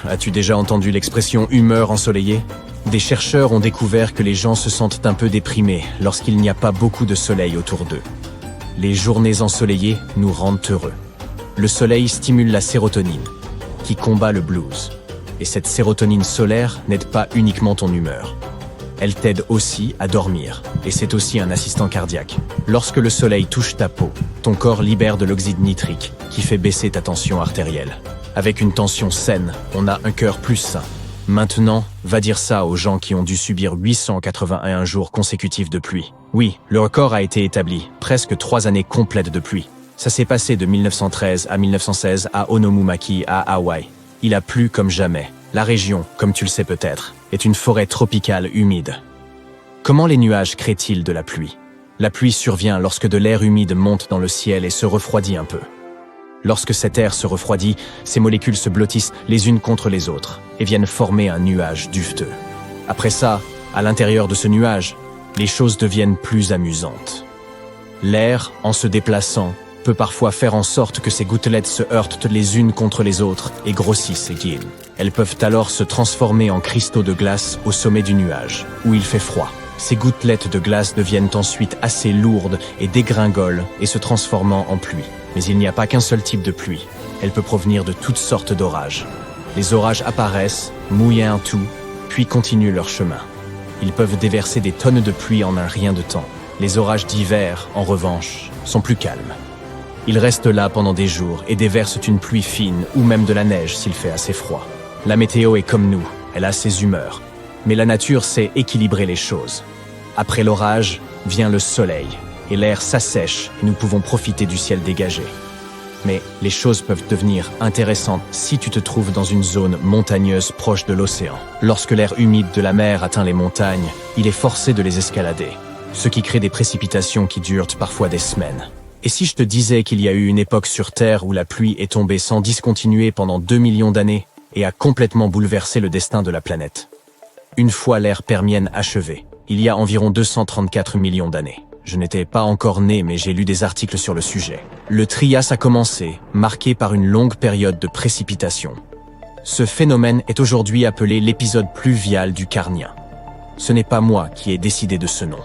as-tu déjà entendu l'expression « humeur ensoleillée » ? Des chercheurs ont découvert que les gens se sentent un peu déprimés lorsqu'il n'y a pas beaucoup de soleil autour d'eux. Les journées ensoleillées nous rendent heureux. Le soleil stimule la sérotonine, qui combat le blues. Et cette sérotonine solaire n'aide pas uniquement ton humeur. Elle t'aide aussi à dormir, et c'est aussi un assistant cardiaque. Lorsque le soleil touche ta peau, ton corps libère de l'oxyde nitrique, qui fait baisser ta tension artérielle. Avec une tension saine, on a un cœur plus sain. Maintenant, va dire ça aux gens qui ont dû subir 881 jours consécutifs de pluie. Oui, le record a été établi, presque 3 années complètes de pluie. Ça s'est passé de 1913 à 1916 à Onomumaki, à Hawaï. Il a plu comme jamais. La région, comme tu le sais peut-être, est une forêt tropicale humide. Comment les nuages créent-ils de la pluie? La pluie survient lorsque de l'air humide monte dans le ciel et se refroidit un peu. Lorsque cet air se refroidit, ces molécules se blottissent les unes contre les autres et viennent former un nuage duveteux. Après ça, à l'intérieur de ce nuage, les choses deviennent plus amusantes. L'air, en se déplaçant, peut parfois faire en sorte que ces gouttelettes se heurtent les unes contre les autres et grossissent et guillent. Elles peuvent alors se transformer en cristaux de glace au sommet du nuage, où il fait froid. Ces gouttelettes de glace deviennent ensuite assez lourdes et dégringolent et se transformant en pluie. Mais il n'y a pas qu'un seul type de pluie. Elle peut provenir de toutes sortes d'orages. Les orages apparaissent, mouillent un tout, puis continuent leur chemin. Ils peuvent déverser des tonnes de pluie en un rien de temps. Les orages d'hiver, en revanche, sont plus calmes. Ils restent là pendant des jours et déversent une pluie fine ou même de la neige s'il fait assez froid. La météo est comme nous, elle a ses humeurs. Mais la nature sait équilibrer les choses. Après l'orage, vient le soleil, et l'air s'assèche et nous pouvons profiter du ciel dégagé. Mais les choses peuvent devenir intéressantes si tu te trouves dans une zone montagneuse proche de l'océan. Lorsque l'air humide de la mer atteint les montagnes, il est forcé de les escalader, ce qui crée des précipitations qui durent parfois des semaines. Et si je te disais qu'il y a eu une époque sur Terre où la pluie est tombée sans discontinuer pendant 2 millions d'années et a complètement bouleversé le destin de la planète? Une fois l'ère permienne achevée, il y a environ 234 millions d'années. Je n'étais pas encore né, mais j'ai lu des articles sur le sujet. Le Trias a commencé, marqué par une longue période de précipitation. Ce phénomène est aujourd'hui appelé l'épisode pluvial du Carnien. Ce n'est pas moi qui ai décidé de ce nom.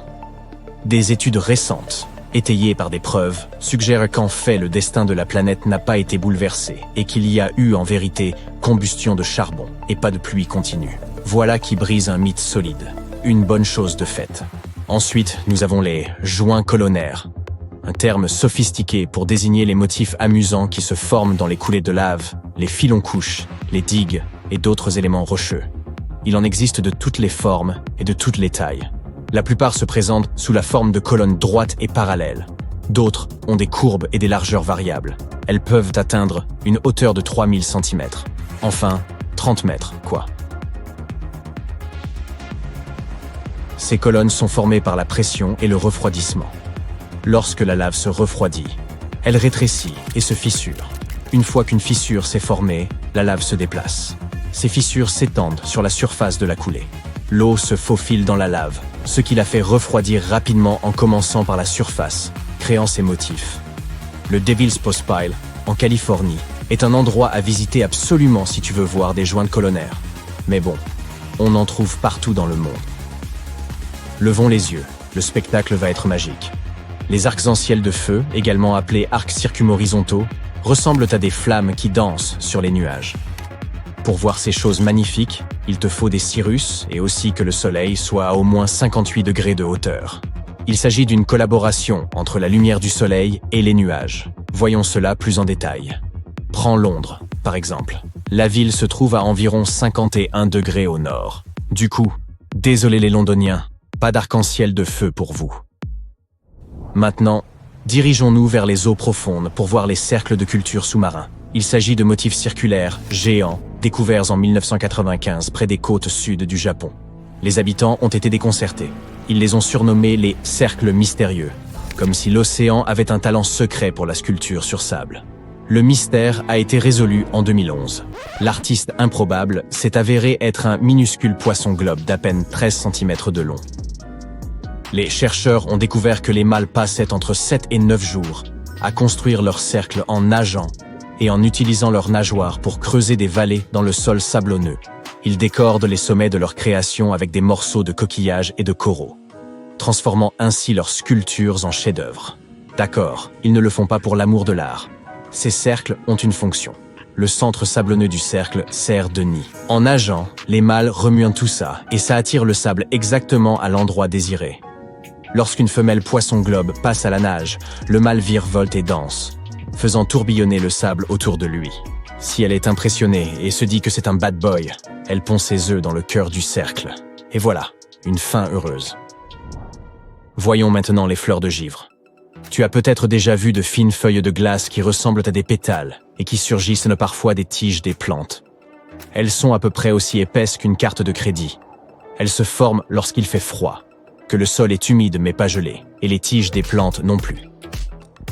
Des études récentes, étayées par des preuves, suggèrent qu'en fait le destin de la planète n'a pas été bouleversé et qu'il y a eu en vérité combustion de charbon et pas de pluie continue. Voilà qui brise un mythe solide. Une bonne chose de faite. Ensuite, nous avons les joints colonnaires, un terme sophistiqué pour désigner les motifs amusants qui se forment dans les coulées de lave, les filons-couches, les digues et d'autres éléments rocheux. Il en existe de toutes les formes et de toutes les tailles. La plupart se présentent sous la forme de colonnes droites et parallèles. D'autres ont des courbes et des largeurs variables. Elles peuvent atteindre une hauteur de 3000 cm. Enfin, 30 mètres, quoi. Ces colonnes sont formées par la pression et le refroidissement. Lorsque la lave se refroidit, elle rétrécit et se fissure. Une fois qu'une fissure s'est formée, la lave se déplace. Ces fissures s'étendent sur la surface de la coulée. L'eau se faufile dans la lave, ce qui la fait refroidir rapidement en commençant par la surface, créant ces motifs. Le Devil's Postpile, en Californie, est un endroit à visiter absolument si tu veux voir des joints colonnaires. Mais bon, on en trouve partout dans le monde. Levons les yeux, le spectacle va être magique. Les arcs en ciel de feu, également appelés arcs circumhorizontaux, ressemblent à des flammes qui dansent sur les nuages. Pour voir ces choses magnifiques, il te faut des cirrus et aussi que le soleil soit à au moins 58 degrés de hauteur. Il s'agit d'une collaboration entre la lumière du soleil et les nuages. Voyons cela plus en détail. Prends Londres, par exemple. La ville se trouve à environ 51 degrés au nord. Du coup, désolé les Londoniens, pas d'arc-en-ciel de feu pour vous. Maintenant, dirigeons-nous vers les eaux profondes pour voir les cercles de culture sous-marins. Il s'agit de motifs circulaires, géants, découverts en 1995 près des côtes sud du Japon. Les habitants ont été déconcertés. Ils les ont surnommés les « cercles mystérieux », comme si l'océan avait un talent secret pour la sculpture sur sable. Le mystère a été résolu en 2011. L'artiste improbable s'est avéré être un minuscule poisson globe d'à peine 13 cm de long. Les chercheurs ont découvert que les mâles passaient entre 7 et 9 jours à construire leur cercle en nageant et en utilisant leurs nageoires pour creuser des vallées dans le sol sablonneux. Ils décordent les sommets de leur création avec des morceaux de coquillages et de coraux, transformant ainsi leurs sculptures en chefs-d'œuvre. D'accord, ils ne le font pas pour l'amour de l'art. Ces cercles ont une fonction. le centre sablonneux du cercle sert de nid. En nageant, les mâles remuent tout ça, et ça attire le sable exactement à l'endroit désiré. Lorsqu'une femelle poisson-globe passe à la nage, le mâle virevolte et danse, faisant tourbillonner le sable autour de lui. Si elle est impressionnée et se dit que c'est un bad boy, elle pond ses œufs dans le cœur du cercle. Et voilà, une fin heureuse. Voyons maintenant les fleurs de givre. Tu as peut-être déjà vu de fines feuilles de glace qui ressemblent à des pétales et qui surgissent parfois des tiges des plantes. Elles sont à peu près aussi épaisses qu'une carte de crédit. Elles se forment lorsqu'il fait froid, que le sol est humide mais pas gelé, et les tiges des plantes non plus.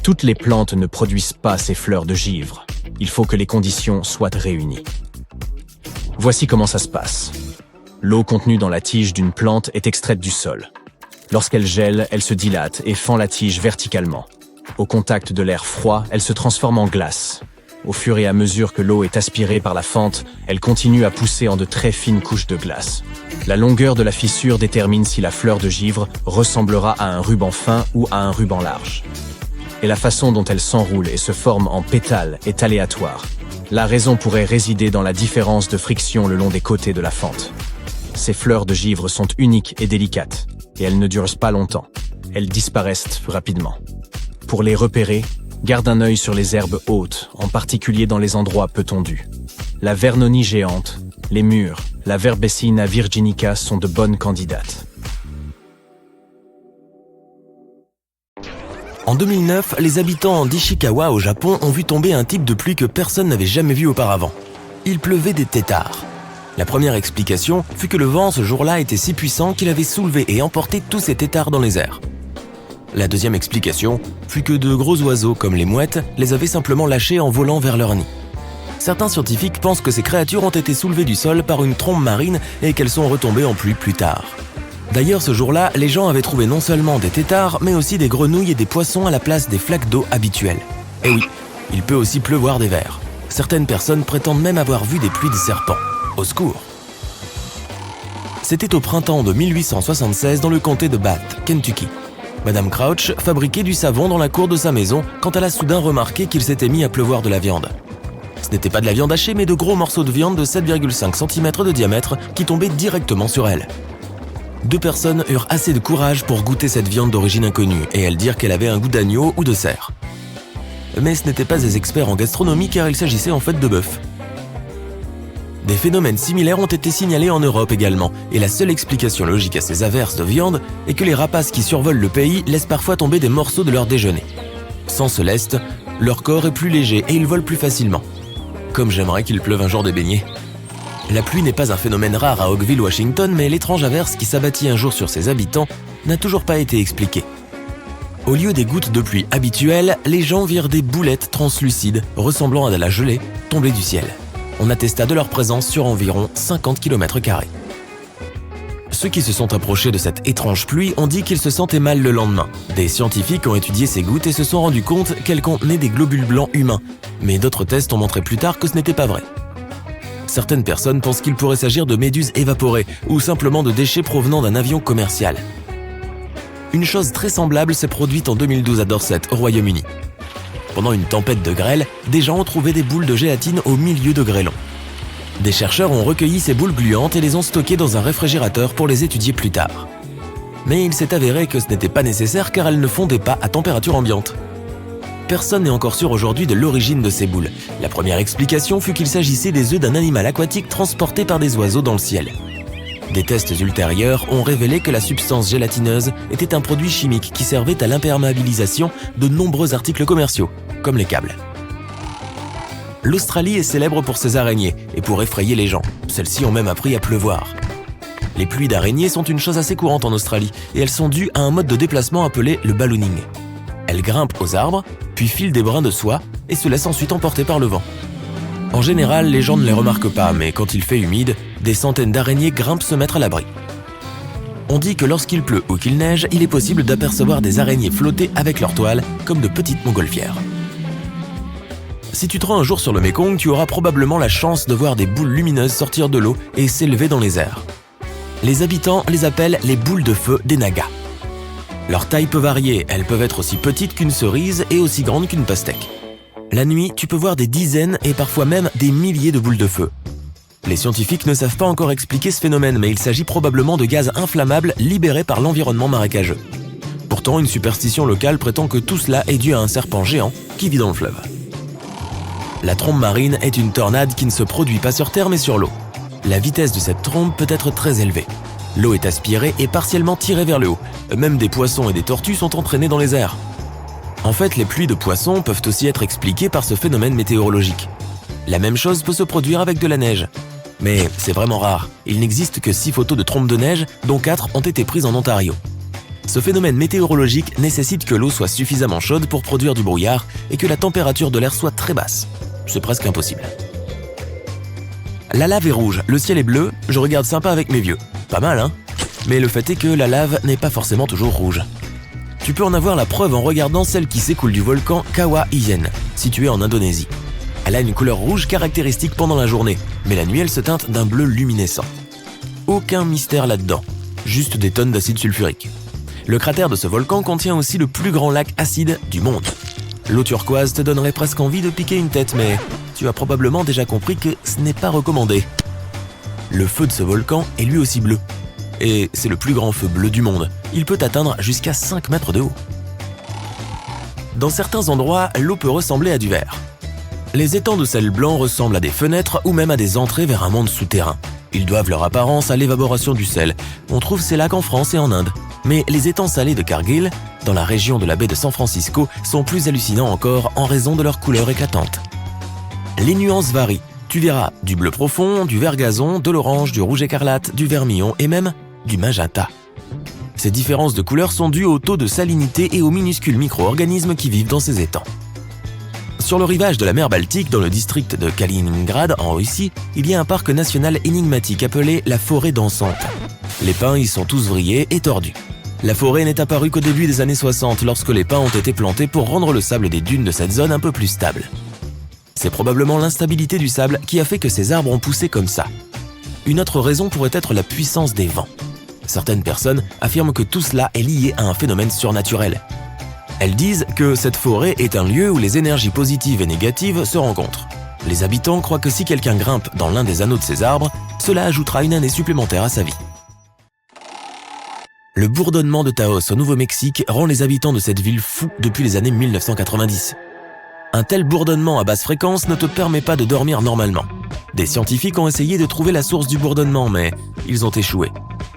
Toutes les plantes ne produisent pas ces fleurs de givre. Il faut que les conditions soient réunies. Voici comment ça se passe. L'eau contenue dans la tige d'une plante est extraite du sol. Lorsqu'elle gèle, elle se dilate et fend la tige verticalement. Au contact de l'air froid, elle se transforme en glace. Au fur et à mesure que l'eau est aspirée par la fente, elle continue à pousser en de très fines couches de glace. La longueur de la fissure détermine si la fleur de givre ressemblera à un ruban fin ou à un ruban large. Et la façon dont elle s'enroule et se forme en pétales est aléatoire. La raison pourrait résider dans la différence de friction le long des côtés de la fente. Ces fleurs de givre sont uniques et délicates, et elles ne durent pas longtemps. Elles disparaissent rapidement. Pour les repérer, garde un œil sur les herbes hautes, en particulier dans les endroits peu tondus. La vernonie géante, les mûres, la Verbessina virginica sont de bonnes candidates. En 2009, les habitants d'Ishikawa au Japon ont vu tomber un type de pluie que personne n'avait jamais vu auparavant. Il pleuvait des têtards. La première explication fut que le vent ce jour-là était si puissant qu'il avait soulevé et emporté tous ces têtards dans les airs. La deuxième explication fut que de gros oiseaux comme les mouettes les avaient simplement lâchés en volant vers leur nid. Certains scientifiques pensent que ces créatures ont été soulevées du sol par une trombe marine et qu'elles sont retombées en pluie plus tard. D'ailleurs, ce jour-là, les gens avaient trouvé non seulement des têtards, mais aussi des grenouilles et des poissons à la place des flaques d'eau habituelles. Et oui, il peut aussi pleuvoir des vers. Certaines personnes prétendent même avoir vu des pluies de serpents. Au secours! C'était au printemps de 1876 dans le comté de Bath, Kentucky. Madame Crouch fabriquait du savon dans la cour de sa maison quand elle a soudain remarqué qu'il s'était mis à pleuvoir de la viande. Ce n'était pas de la viande hachée, mais de gros morceaux de viande de 7,5 cm de diamètre qui tombaient directement sur elle. 2 personnes eurent assez de courage pour goûter cette viande d'origine inconnue et elles dirent qu'elle avait un goût d'agneau ou de cerf. Mais ce n'étaient pas des experts en gastronomie car il s'agissait en fait de bœuf. Des phénomènes similaires ont été signalés en Europe également, et la seule explication logique à ces averses de viande est que les rapaces qui survolent le pays laissent parfois tomber des morceaux de leur déjeuner. Sans ce lest, leur corps est plus léger et ils volent plus facilement. Comme j'aimerais qu'il pleuve un jour de beignets. La pluie n'est pas un phénomène rare à Oakville, Washington, mais l'étrange averse qui s'abattit un jour sur ses habitants n'a toujours pas été expliquée. Au lieu des gouttes de pluie habituelles, les gens virent des boulettes translucides, ressemblant à de la gelée, tomber du ciel. On attesta de leur présence sur environ 50 km². Ceux qui se sont approchés de cette étrange pluie ont dit qu'ils se sentaient mal le lendemain. Des scientifiques ont étudié ces gouttes et se sont rendus compte qu'elles contenaient des globules blancs humains, mais d'autres tests ont montré plus tard que ce n'était pas vrai. Certaines personnes pensent qu'il pourrait s'agir de méduses évaporées ou simplement de déchets provenant d'un avion commercial. Une chose très semblable s'est produite en 2012 à Dorset, au Royaume-Uni. Pendant une tempête de grêle, des gens ont trouvé des boules de gélatine au milieu de grêlons. Des chercheurs ont recueilli ces boules gluantes et les ont stockées dans un réfrigérateur pour les étudier plus tard. Mais il s'est avéré que ce n'était pas nécessaire car elles ne fondaient pas à température ambiante. Personne n'est encore sûr aujourd'hui de l'origine de ces boules. La première explication fut qu'il s'agissait des œufs d'un animal aquatique transporté par des oiseaux dans le ciel. Des tests ultérieurs ont révélé que la substance gélatineuse était un produit chimique qui servait à l'imperméabilisation de nombreux articles commerciaux, comme les câbles. L'Australie est célèbre pour ses araignées et pour effrayer les gens. Celles-ci ont même appris à pleuvoir. Les pluies d'araignées sont une chose assez courante en Australie et elles sont dues à un mode de déplacement appelé le ballooning. Elles grimpent aux arbres, puis filent des brins de soie et se laissent ensuite emporter par le vent. En général, les gens ne les remarquent pas, mais quand il fait humide, des centaines d'araignées grimpent se mettre à l'abri. On dit que lorsqu'il pleut ou qu'il neige, il est possible d'apercevoir des araignées flotter avec leur toile comme de petites montgolfières. Si tu te rends un jour sur le Mékong, tu auras probablement la chance de voir des boules lumineuses sortir de l'eau et s'élever dans les airs. Les habitants les appellent les boules de feu des Nagas. Leur taille peut varier, elles peuvent être aussi petites qu'une cerise et aussi grandes qu'une pastèque. La nuit, tu peux voir des dizaines et parfois même des milliers de boules de feu. Les scientifiques ne savent pas encore expliquer ce phénomène, mais il s'agit probablement de gaz inflammables libérés par l'environnement marécageux. Pourtant, une superstition locale prétend que tout cela est dû à un serpent géant qui vit dans le fleuve. La trombe marine est une tornade qui ne se produit pas sur Terre mais sur l'eau. La vitesse de cette trombe peut être très élevée. L'eau est aspirée et partiellement tirée vers le haut. Même des poissons et des tortues sont entraînés dans les airs. En fait, les pluies de poissons peuvent aussi être expliquées par ce phénomène météorologique. La même chose peut se produire avec de la neige. Mais c'est vraiment rare. Il n'existe que 6 photos de trombes de neige, dont 4 ont été prises en Ontario. Ce phénomène météorologique nécessite que l'eau soit suffisamment chaude pour produire du brouillard et que la température de l'air soit très basse. C'est presque impossible. La lave est rouge, le ciel est bleu, je regarde sympa avec mes vieux. Pas mal, hein? Mais le fait est que la lave n'est pas forcément toujours rouge. Tu peux en avoir la preuve en regardant celle qui s'écoule du volcan Kawah Ijen, situé en Indonésie. Elle a une couleur rouge caractéristique pendant la journée, mais la nuit elle se teinte d'un bleu luminescent. Aucun mystère là-dedans, juste des tonnes d'acide sulfurique. Le cratère de ce volcan contient aussi le plus grand lac acide du monde. L'eau turquoise te donnerait presque envie de piquer une tête, mais tu as probablement déjà compris que ce n'est pas recommandé. Le feu de ce volcan est lui aussi bleu. Et c'est le plus grand feu bleu du monde. Il peut atteindre jusqu'à 5 mètres de haut. Dans certains endroits, l'eau peut ressembler à du verre. Les étangs de sel blanc ressemblent à des fenêtres ou même à des entrées vers un monde souterrain. Ils doivent leur apparence à l'évaporation du sel. On trouve ces lacs en France et en Inde. Mais les étangs salés de Cargill, dans la région de la baie de San Francisco, sont plus hallucinants encore en raison de leur couleur éclatante. Les nuances varient. Tu verras du bleu profond, du vert gazon, de l'orange, du rouge écarlate, du vermillon et même du magenta. Ces différences de couleurs sont dues au taux de salinité et aux minuscules micro-organismes qui vivent dans ces étangs. Sur le rivage de la mer Baltique, dans le district de Kaliningrad, en Russie, il y a un parc national énigmatique appelé la forêt dansante. Les pins y sont tous vrillés et tordus. La forêt n'est apparue qu'au début des années 60, lorsque les pins ont été plantés pour rendre le sable des dunes de cette zone un peu plus stable. C'est probablement l'instabilité du sable qui a fait que ces arbres ont poussé comme ça. Une autre raison pourrait être la puissance des vents. Certaines personnes affirment que tout cela est lié à un phénomène surnaturel. Elles disent que cette forêt est un lieu où les énergies positives et négatives se rencontrent. Les habitants croient que si quelqu'un grimpe dans l'un des anneaux de ces arbres, cela ajoutera une année supplémentaire à sa vie. Le bourdonnement de Taos au Nouveau-Mexique rend les habitants de cette ville fous depuis les années 1990. Un tel bourdonnement à basse fréquence ne te permet pas de dormir normalement. Des scientifiques ont essayé de trouver la source du bourdonnement, mais ils ont échoué.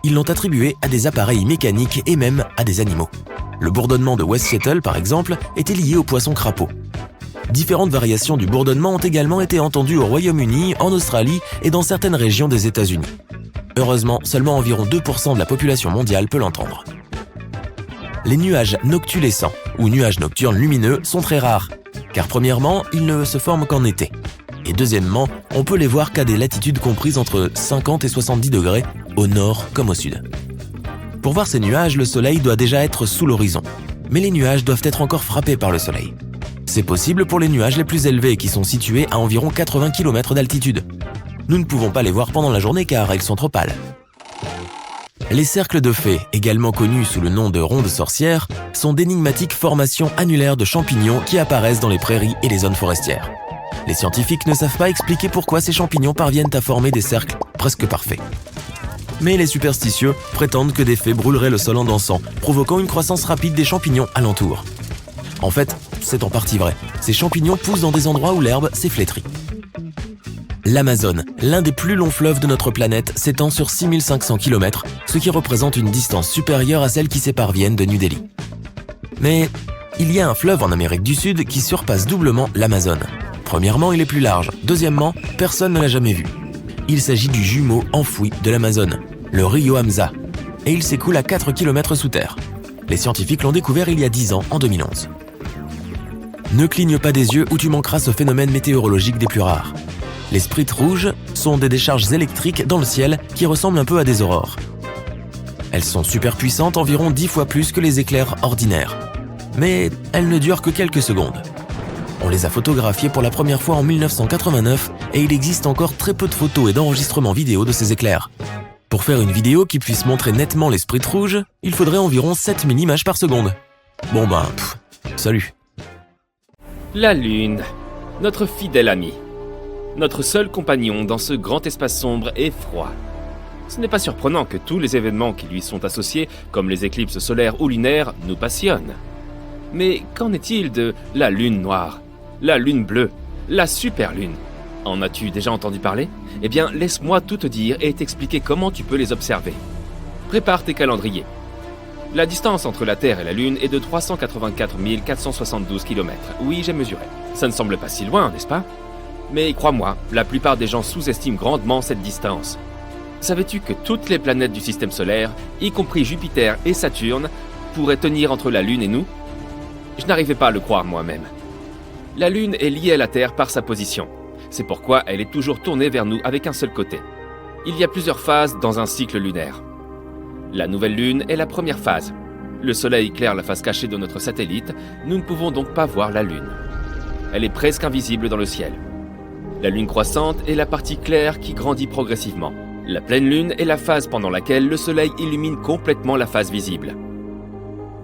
Ils l'ont attribué à des appareils mécaniques et même à des animaux. Le bourdonnement de West Seattle, par exemple, était lié au poisson crapaud. Différentes variations du bourdonnement ont également été entendues au Royaume-Uni, en Australie et dans certaines régions des États-Unis. Heureusement, seulement environ 2% de la population mondiale peut l'entendre. Les nuages noctulescents, ou nuages nocturnes lumineux, sont très rares, car premièrement, ils ne se forment qu'en été. Et deuxièmement, on peut les voir qu'à des latitudes comprises entre 50 et 70 degrés, au nord comme au sud. Pour voir ces nuages, le soleil doit déjà être sous l'horizon. Mais les nuages doivent être encore frappés par le soleil. C'est possible pour les nuages les plus élevés qui sont situés à environ 80 km d'altitude. Nous ne pouvons pas les voir pendant la journée car ils sont trop pâles. Les cercles de fées, également connus sous le nom de rondes sorcières, sont d'énigmatiques formations annulaires de champignons qui apparaissent dans les prairies et les zones forestières. Les scientifiques ne savent pas expliquer pourquoi ces champignons parviennent à former des cercles presque parfaits. Mais les superstitieux prétendent que des fées brûleraient le sol en dansant, provoquant une croissance rapide des champignons alentour. En fait, c'est en partie vrai. Ces champignons poussent dans des endroits où l'herbe s'est flétrie. L'Amazone, l'un des plus longs fleuves de notre planète, s'étend sur 6500 km, ce qui représente une distance supérieure à celle qui sépare Vienne de New Delhi. Mais il y a un fleuve en Amérique du Sud qui surpasse doublement l'Amazone. Premièrement, il est plus large. Deuxièmement, personne ne l'a jamais vu. Il s'agit du jumeau enfoui de l'Amazone, le Rio Hamza, et il s'écoule à 4 km sous terre. Les scientifiques l'ont découvert il y a 10 ans, en 2011. Ne cligne pas des yeux ou tu manqueras ce phénomène météorologique des plus rares. Les sprites rouges sont des décharges électriques dans le ciel qui ressemblent un peu à des aurores. Elles sont super puissantes, environ 10 fois plus que les éclairs ordinaires. Mais elles ne durent que quelques secondes. On les a photographiées pour la première fois en 1989 et il existe encore très peu de photos et d'enregistrements vidéo de ces éclairs. Pour faire une vidéo qui puisse montrer nettement les sprites rouges, il faudrait environ 7000 images par seconde. Bon salut. La Lune. Notre fidèle ami. Notre seul compagnon dans ce grand espace sombre et froid. Ce n'est pas surprenant que tous les événements qui lui sont associés, comme les éclipses solaires ou lunaires, nous passionnent. Mais qu'en est-il de la lune noire, la lune bleue, la super lune? En as-tu déjà entendu parler? Eh bien, laisse-moi tout te dire et t'expliquer comment tu peux les observer. Prépare tes calendriers. La distance entre la Terre et la Lune est de 384 472 km. Oui, j'ai mesuré. Ça ne semble pas si loin, n'est-ce pas? Mais crois-moi, la plupart des gens sous-estiment grandement cette distance. Savais-tu que toutes les planètes du système solaire, y compris Jupiter et Saturne, pourraient tenir entre la Lune et nous? Je n'arrivais pas à le croire moi-même. La Lune est liée à la Terre par sa position. C'est pourquoi elle est toujours tournée vers nous avec un seul côté. Il y a plusieurs phases dans un cycle lunaire. La nouvelle Lune est la première phase. Le Soleil éclaire la face cachée de notre satellite, nous ne pouvons donc pas voir la Lune. Elle est presque invisible dans le ciel. La Lune croissante est la partie claire qui grandit progressivement. La pleine Lune est la phase pendant laquelle le Soleil illumine complètement la face visible.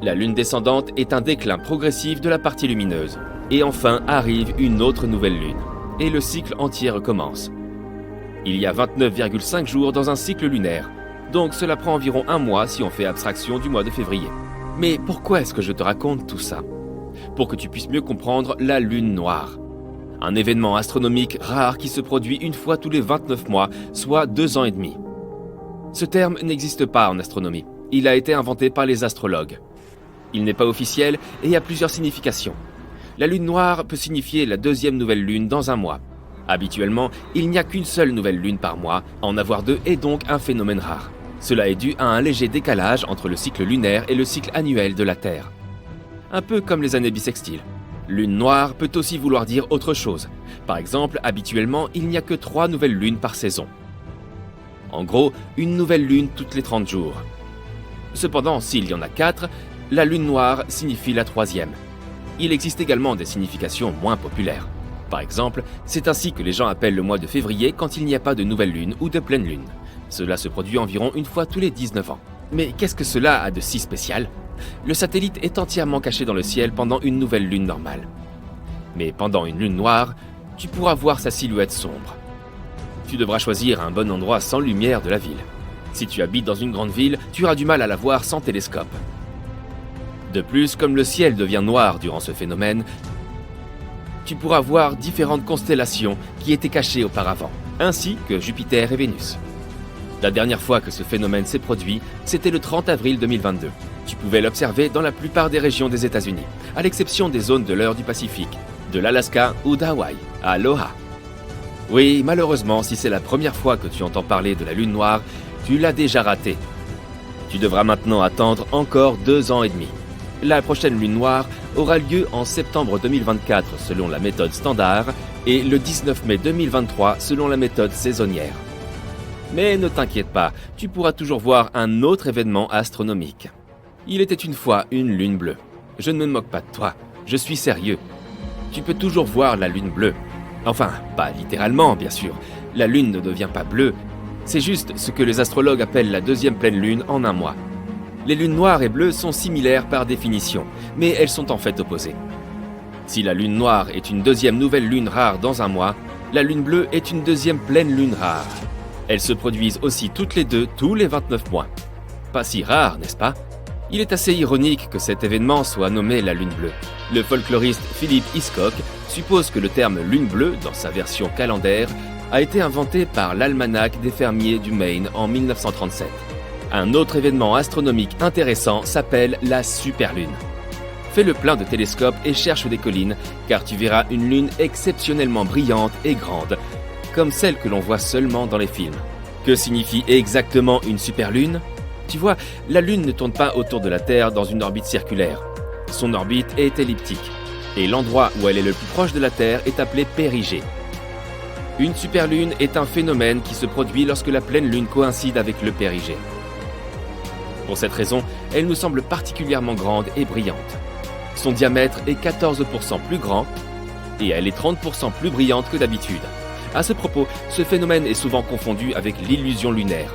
La Lune descendante est un déclin progressif de la partie lumineuse. Et enfin arrive une autre nouvelle Lune. Et le cycle entier recommence. Il y a 29,5 jours dans un cycle lunaire. Donc cela prend environ un mois si on fait abstraction du mois de février. Mais pourquoi est-ce que je te raconte tout ça? Pour que tu puisses mieux comprendre la Lune noire. Un événement astronomique rare qui se produit une fois tous les 29 mois, soit 2 ans et demi. Ce terme n'existe pas en astronomie. Il a été inventé par les astrologues. Il n'est pas officiel et a plusieurs significations. La lune noire peut signifier la deuxième nouvelle lune dans un mois. Habituellement, il n'y a qu'une seule nouvelle lune par mois, en avoir deux est donc un phénomène rare. Cela est dû à un léger décalage entre le cycle lunaire et le cycle annuel de la Terre. Un peu comme les années bissextiles. Lune noire peut aussi vouloir dire autre chose. Par exemple, habituellement, il n'y a que 3 nouvelles lunes par saison. En gros, une nouvelle lune toutes les 30 jours. Cependant, s'il y en a 4, la lune noire signifie la 3e. Il existe également des significations moins populaires. Par exemple, c'est ainsi que les gens appellent le mois de février quand il n'y a pas de nouvelle lune ou de pleine lune. Cela se produit environ une fois tous les 19 ans. Mais qu'est-ce que cela a de si spécial ? Le satellite est entièrement caché dans le ciel pendant une nouvelle lune normale. Mais pendant une lune noire, tu pourras voir sa silhouette sombre. Tu devras choisir un bon endroit sans lumière de la ville. Si tu habites dans une grande ville, tu auras du mal à la voir sans télescope. De plus, comme le ciel devient noir durant ce phénomène, tu pourras voir différentes constellations qui étaient cachées auparavant, ainsi que Jupiter et Vénus. La dernière fois que ce phénomène s'est produit, c'était le 30 avril 2022. Tu pouvais l'observer dans la plupart des régions des États-Unis, à l'exception des zones de l'heure du Pacifique, de l'Alaska ou d'Hawaï. Aloha! Oui, malheureusement, si c'est la première fois que tu entends parler de la lune noire, tu l'as déjà raté. Tu devras maintenant attendre encore 2 ans et demi. La prochaine lune noire aura lieu en septembre 2024 selon la méthode standard et le 19 mai 2023 selon la méthode saisonnière. Mais ne t'inquiète pas, tu pourras toujours voir un autre événement astronomique. Il était une fois une lune bleue. Je ne me moque pas de toi, je suis sérieux. Tu peux toujours voir la lune bleue. Enfin, pas littéralement, bien sûr. La lune ne devient pas bleue. C'est juste ce que les astrologues appellent la deuxième pleine lune en un mois. Les lunes noires et bleues sont similaires par définition, mais elles sont en fait opposées. Si la lune noire est une deuxième nouvelle lune rare dans un mois, la lune bleue est une deuxième pleine lune rare. Elles se produisent aussi toutes les deux tous les 29 mois. Pas si rare, n'est-ce pas ? Il est assez ironique que cet événement soit nommé la lune bleue. Le folkloriste Philip Hiscock suppose que le terme lune bleue, dans sa version calendaire, a été inventé par l'almanach des fermiers du Maine en 1937. Un autre événement astronomique intéressant s'appelle la superlune. Fais le plein de télescopes et cherche des collines, car tu verras une lune exceptionnellement brillante et grande, comme celle que l'on voit seulement dans les films. Que signifie exactement une superlune ? Tu vois, la Lune ne tourne pas autour de la Terre dans une orbite circulaire. Son orbite est elliptique, et l'endroit où elle est le plus proche de la Terre est appelé périgée. Une superlune est un phénomène qui se produit lorsque la pleine Lune coïncide avec le périgée. Pour cette raison, elle nous semble particulièrement grande et brillante. Son diamètre est 14% plus grand, et elle est 30% plus brillante que d'habitude. À ce propos, ce phénomène est souvent confondu avec l'illusion lunaire.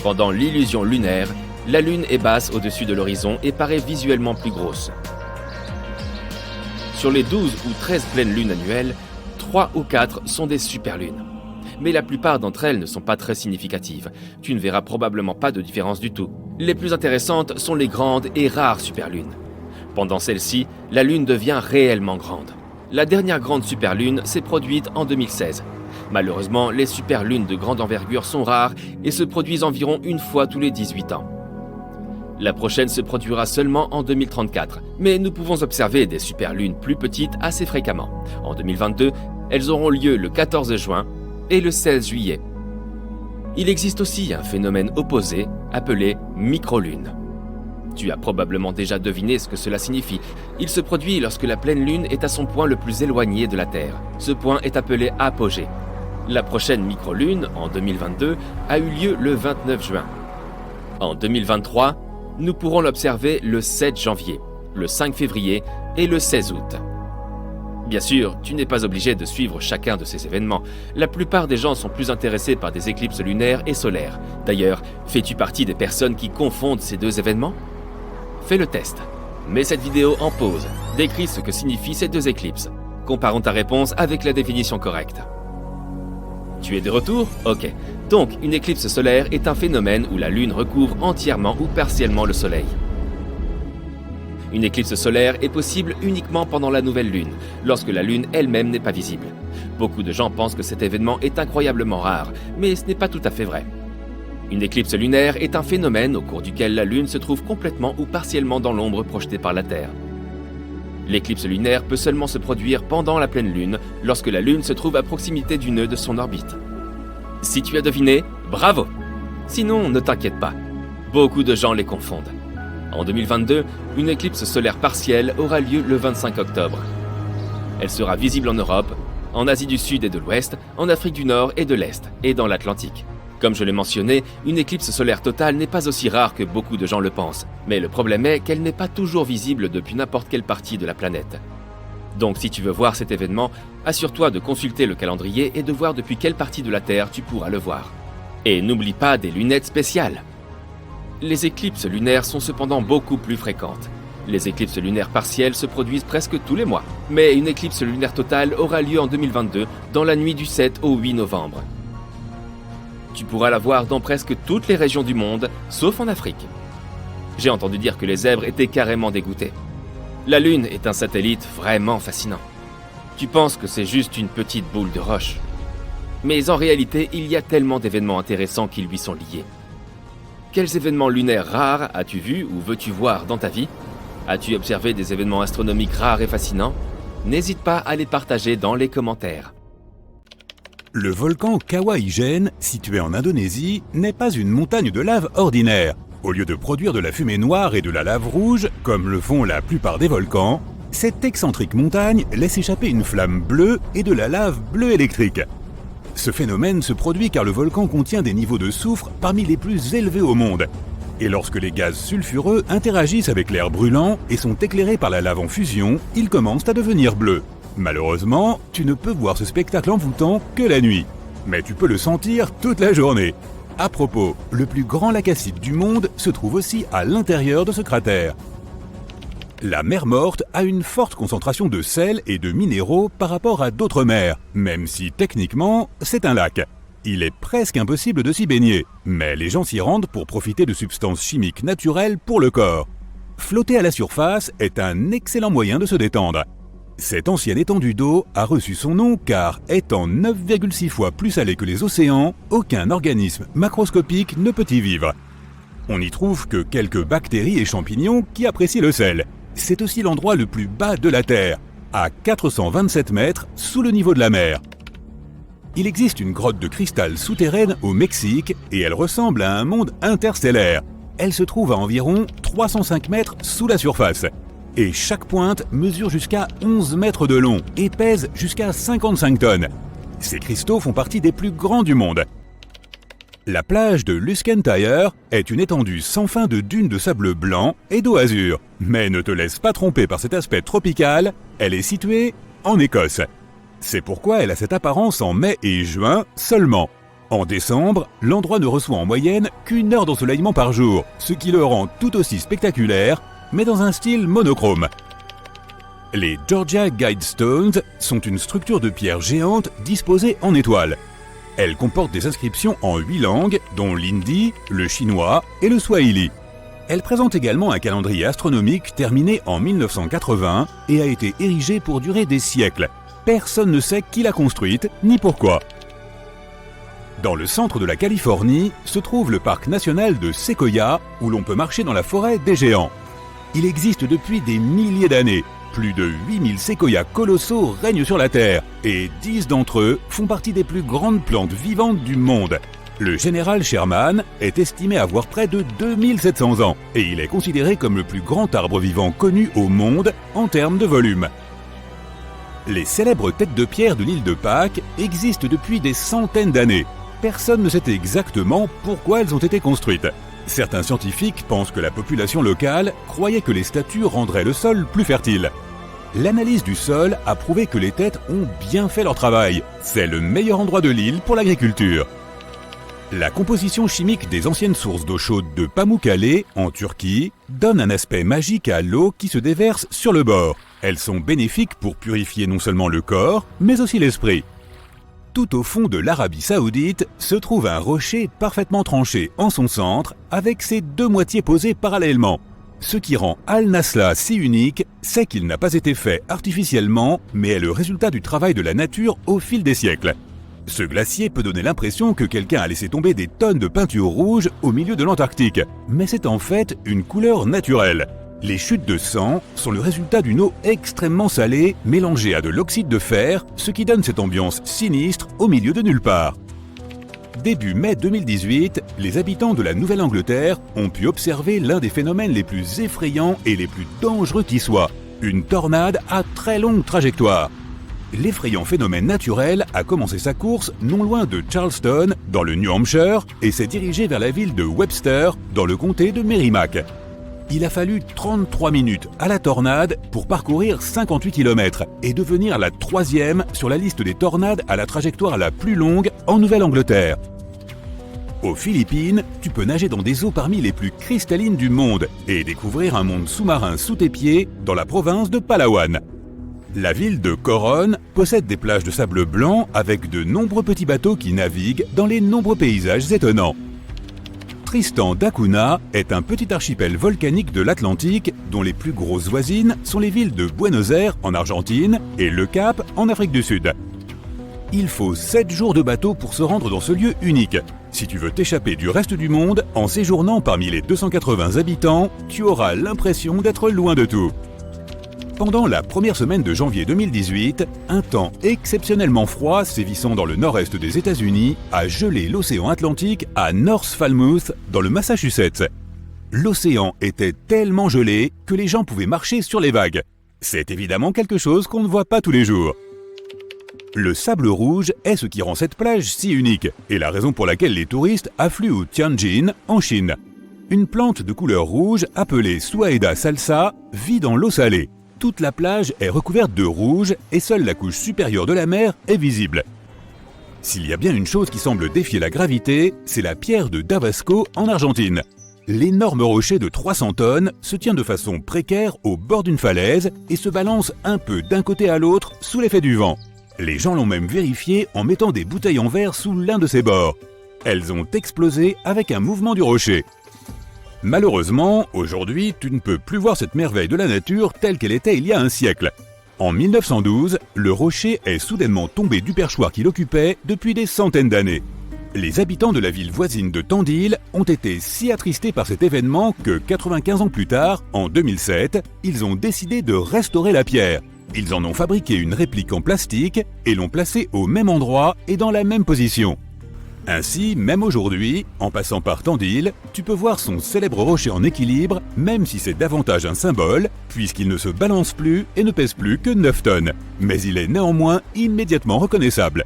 Pendant l'illusion lunaire, la Lune est basse au-dessus de l'horizon et paraît visuellement plus grosse. Sur les 12 ou 13 pleines lunes annuelles, 3 ou 4 sont des superlunes. Mais la plupart d'entre elles ne sont pas très significatives. Tu ne verras probablement pas de différence du tout. Les plus intéressantes sont les grandes et rares superlunes. Pendant celles-ci, la Lune devient réellement grande. La dernière grande superlune s'est produite en 2016. Malheureusement, les superlunes de grande envergure sont rares et se produisent environ une fois tous les 18 ans. La prochaine se produira seulement en 2034, mais nous pouvons observer des superlunes plus petites assez fréquemment. En 2022, elles auront lieu le 14 juin et le 16 juillet. Il existe aussi un phénomène opposé appelé microlune. Tu as probablement déjà deviné ce que cela signifie. Il se produit lorsque la pleine lune est à son point le plus éloigné de la Terre. Ce point est appelé apogée. La prochaine microlune, en 2022, a eu lieu le 29 juin. En 2023, nous pourrons l'observer le 7 janvier, le 5 février et le 16 août. Bien sûr, tu n'es pas obligé de suivre chacun de ces événements. La plupart des gens sont plus intéressés par des éclipses lunaires et solaires. D'ailleurs, fais-tu partie des personnes qui confondent ces deux événements ? Fais le test. Mets cette vidéo en pause. Décris ce que signifient ces deux éclipses. Comparons ta réponse avec la définition correcte. Tu es de retour ? Ok. Donc, une éclipse solaire est un phénomène où la Lune recouvre entièrement ou partiellement le Soleil. Une éclipse solaire est possible uniquement pendant la nouvelle Lune, lorsque la Lune elle-même n'est pas visible. Beaucoup de gens pensent que cet événement est incroyablement rare, mais ce n'est pas tout à fait vrai. Une éclipse lunaire est un phénomène au cours duquel la Lune se trouve complètement ou partiellement dans l'ombre projetée par la Terre. L'éclipse lunaire peut seulement se produire pendant la pleine Lune, lorsque la Lune se trouve à proximité du nœud de son orbite. Si tu as deviné, bravo! Sinon, ne t'inquiète pas. Beaucoup de gens les confondent. En 2022, une éclipse solaire partielle aura lieu le 25 octobre. Elle sera visible en Europe, en Asie du Sud et de l'Ouest, en Afrique du Nord et de l'Est, et dans l'Atlantique. Comme je l'ai mentionné, une éclipse solaire totale n'est pas aussi rare que beaucoup de gens le pensent, mais le problème est qu'elle n'est pas toujours visible depuis n'importe quelle partie de la planète. Donc si tu veux voir cet événement, assure-toi de consulter le calendrier et de voir depuis quelle partie de la Terre tu pourras le voir. Et n'oublie pas des lunettes spéciales. Les éclipses lunaires sont cependant beaucoup plus fréquentes. Les éclipses lunaires partielles se produisent presque tous les mois, mais une éclipse lunaire totale aura lieu en 2022, dans la nuit du 7 au 8 novembre. Tu pourras la voir dans presque toutes les régions du monde, sauf en Afrique. J'ai entendu dire que les zèbres étaient carrément dégoûtés. La Lune est un satellite vraiment fascinant. Tu penses que c'est juste une petite boule de roche. Mais en réalité, il y a tellement d'événements intéressants qui lui sont liés. Quels événements lunaires rares as-tu vus ou veux-tu voir dans ta vie ? As-tu observé des événements astronomiques rares et fascinants ? N'hésite pas à les partager dans les commentaires. Le volcan Kawah Ijen, situé en Indonésie, n'est pas une montagne de lave ordinaire. Au lieu de produire de la fumée noire et de la lave rouge, comme le font la plupart des volcans, cette excentrique montagne laisse échapper une flamme bleue et de la lave bleue électrique. Ce phénomène se produit car le volcan contient des niveaux de soufre parmi les plus élevés au monde. Et lorsque les gaz sulfureux interagissent avec l'air brûlant et sont éclairés par la lave en fusion, ils commencent à devenir bleus. Malheureusement, tu ne peux voir ce spectacle envoûtant que la nuit. Mais tu peux le sentir toute la journée. À propos, le plus grand lac acide du monde se trouve aussi à l'intérieur de ce cratère. La mer Morte a une forte concentration de sel et de minéraux par rapport à d'autres mers, même si techniquement, c'est un lac. Il est presque impossible de s'y baigner, mais les gens s'y rendent pour profiter de substances chimiques naturelles pour le corps. Flotter à la surface est un excellent moyen de se détendre. Cette ancienne étendue d'eau a reçu son nom car, étant 9,6 fois plus salée que les océans, aucun organisme macroscopique ne peut y vivre. On y trouve que quelques bactéries et champignons qui apprécient le sel. C'est aussi l'endroit le plus bas de la Terre, à 427 mètres sous le niveau de la mer. Il existe une grotte de cristal souterraine au Mexique et elle ressemble à un monde interstellaire. Elle se trouve à environ 305 mètres sous la surface. Et chaque pointe mesure jusqu'à 11 mètres de long et pèse jusqu'à 55 tonnes. Ces cristaux font partie des plus grands du monde. La plage de Luskentyre est une étendue sans fin de dunes de sable blanc et d'eau azur. Mais ne te laisse pas tromper par cet aspect tropical, elle est située en Écosse. C'est pourquoi elle a cette apparence en mai et juin seulement. En décembre, l'endroit ne reçoit en moyenne qu'1 heure d'ensoleillement par jour, ce qui le rend tout aussi spectaculaire, mais dans un style monochrome. Les Georgia Guidestones sont une structure de pierre géante disposée en étoiles. Elle comporte des inscriptions en 8 langues, dont l'hindi, le chinois et le swahili. Elle présente également un calendrier astronomique terminé en 1980 et a été érigée pour durer des siècles. Personne ne sait qui l'a construite ni pourquoi. Dans le centre de la Californie se trouve le parc national de Sequoia, où l'on peut marcher dans la forêt des géants. Il existe depuis des milliers d'années. Plus de 8000 séquoias colossaux règnent sur la Terre et 10 d'entre eux font partie des plus grandes plantes vivantes du monde. Le général Sherman est estimé avoir près de 2700 ans et il est considéré comme le plus grand arbre vivant connu au monde en termes de volume. Les célèbres têtes de pierre de l'île de Pâques existent depuis des centaines d'années. Personne ne sait exactement pourquoi elles ont été construites. Certains scientifiques pensent que la population locale croyait que les statues rendraient le sol plus fertile. L'analyse du sol a prouvé que les têtes ont bien fait leur travail. C'est le meilleur endroit de l'île pour l'agriculture. La composition chimique des anciennes sources d'eau chaude de Pamukkale, en Turquie, donne un aspect magique à l'eau qui se déverse sur le bord. Elles sont bénéfiques pour purifier non seulement le corps, mais aussi l'esprit. Tout au fond de l'Arabie Saoudite se trouve un rocher parfaitement tranché en son centre, avec ses deux moitiés posées parallèlement. Ce qui rend Al-Nasla si unique, c'est qu'il n'a pas été fait artificiellement, mais est le résultat du travail de la nature au fil des siècles. Ce glacier peut donner l'impression que quelqu'un a laissé tomber des tonnes de peinture rouge au milieu de l'Antarctique, mais c'est en fait une couleur naturelle. Les chutes de sang sont le résultat d'une eau extrêmement salée mélangée à de l'oxyde de fer, ce qui donne cette ambiance sinistre au milieu de nulle part. Début mai 2018, les habitants de la Nouvelle-Angleterre ont pu observer l'un des phénomènes les plus effrayants et les plus dangereux qui soient, une tornade à très longue trajectoire. L'effrayant phénomène naturel a commencé sa course non loin de Charleston, dans le New Hampshire, et s'est dirigé vers la ville de Webster, dans le comté de Merrimack. Il a fallu 33 minutes à la tornade pour parcourir 58 km et devenir la 3e sur la liste des tornades à la trajectoire la plus longue en Nouvelle-Angleterre. Aux Philippines, tu peux nager dans des eaux parmi les plus cristallines du monde et découvrir un monde sous-marin sous tes pieds dans la province de Palawan. La ville de Coron possède des plages de sable blanc avec de nombreux petits bateaux qui naviguent dans les nombreux paysages étonnants. Tristan d'Acunha est un petit archipel volcanique de l'Atlantique dont les plus grosses voisines sont les villes de Buenos Aires en Argentine et Le Cap en Afrique du Sud. Il faut 7 jours de bateau pour se rendre dans ce lieu unique. Si tu veux t'échapper du reste du monde, en séjournant parmi les 280 habitants, tu auras l'impression d'être loin de tout. Pendant la première semaine de janvier 2018, un temps exceptionnellement froid sévissant dans le nord-est des États-Unis a gelé l'océan Atlantique à North Falmouth, dans le Massachusetts. L'océan était tellement gelé que les gens pouvaient marcher sur les vagues. C'est évidemment quelque chose qu'on ne voit pas tous les jours. Le sable rouge est ce qui rend cette plage si unique, et la raison pour laquelle les touristes affluent au Tianjin, en Chine. Une plante de couleur rouge appelée Suaeda salsa vit dans l'eau salée. Toute la plage est recouverte de rouge et seule la couche supérieure de la mer est visible. S'il y a bien une chose qui semble défier la gravité, c'est la pierre de Davasco en Argentine. L'énorme rocher de 300 tonnes se tient de façon précaire au bord d'une falaise et se balance un peu d'un côté à l'autre sous l'effet du vent. Les gens l'ont même vérifié en mettant des bouteilles en verre sous l'un de ses bords. Elles ont explosé avec un mouvement du rocher. Malheureusement, aujourd'hui, tu ne peux plus voir cette merveille de la nature telle qu'elle était il y a un siècle. En 1912, le rocher est soudainement tombé du perchoir qu'il occupait depuis des centaines d'années. Les habitants de la ville voisine de Tandil ont été si attristés par cet événement que 95 ans plus tard, en 2007, ils ont décidé de restaurer la pierre. Ils en ont fabriqué une réplique en plastique et l'ont placée au même endroit et dans la même position. Ainsi, même aujourd'hui, en passant par Tandil, tu peux voir son célèbre rocher en équilibre, même si c'est davantage un symbole, puisqu'il ne se balance plus et ne pèse plus que 9 tonnes. Mais il est néanmoins immédiatement reconnaissable.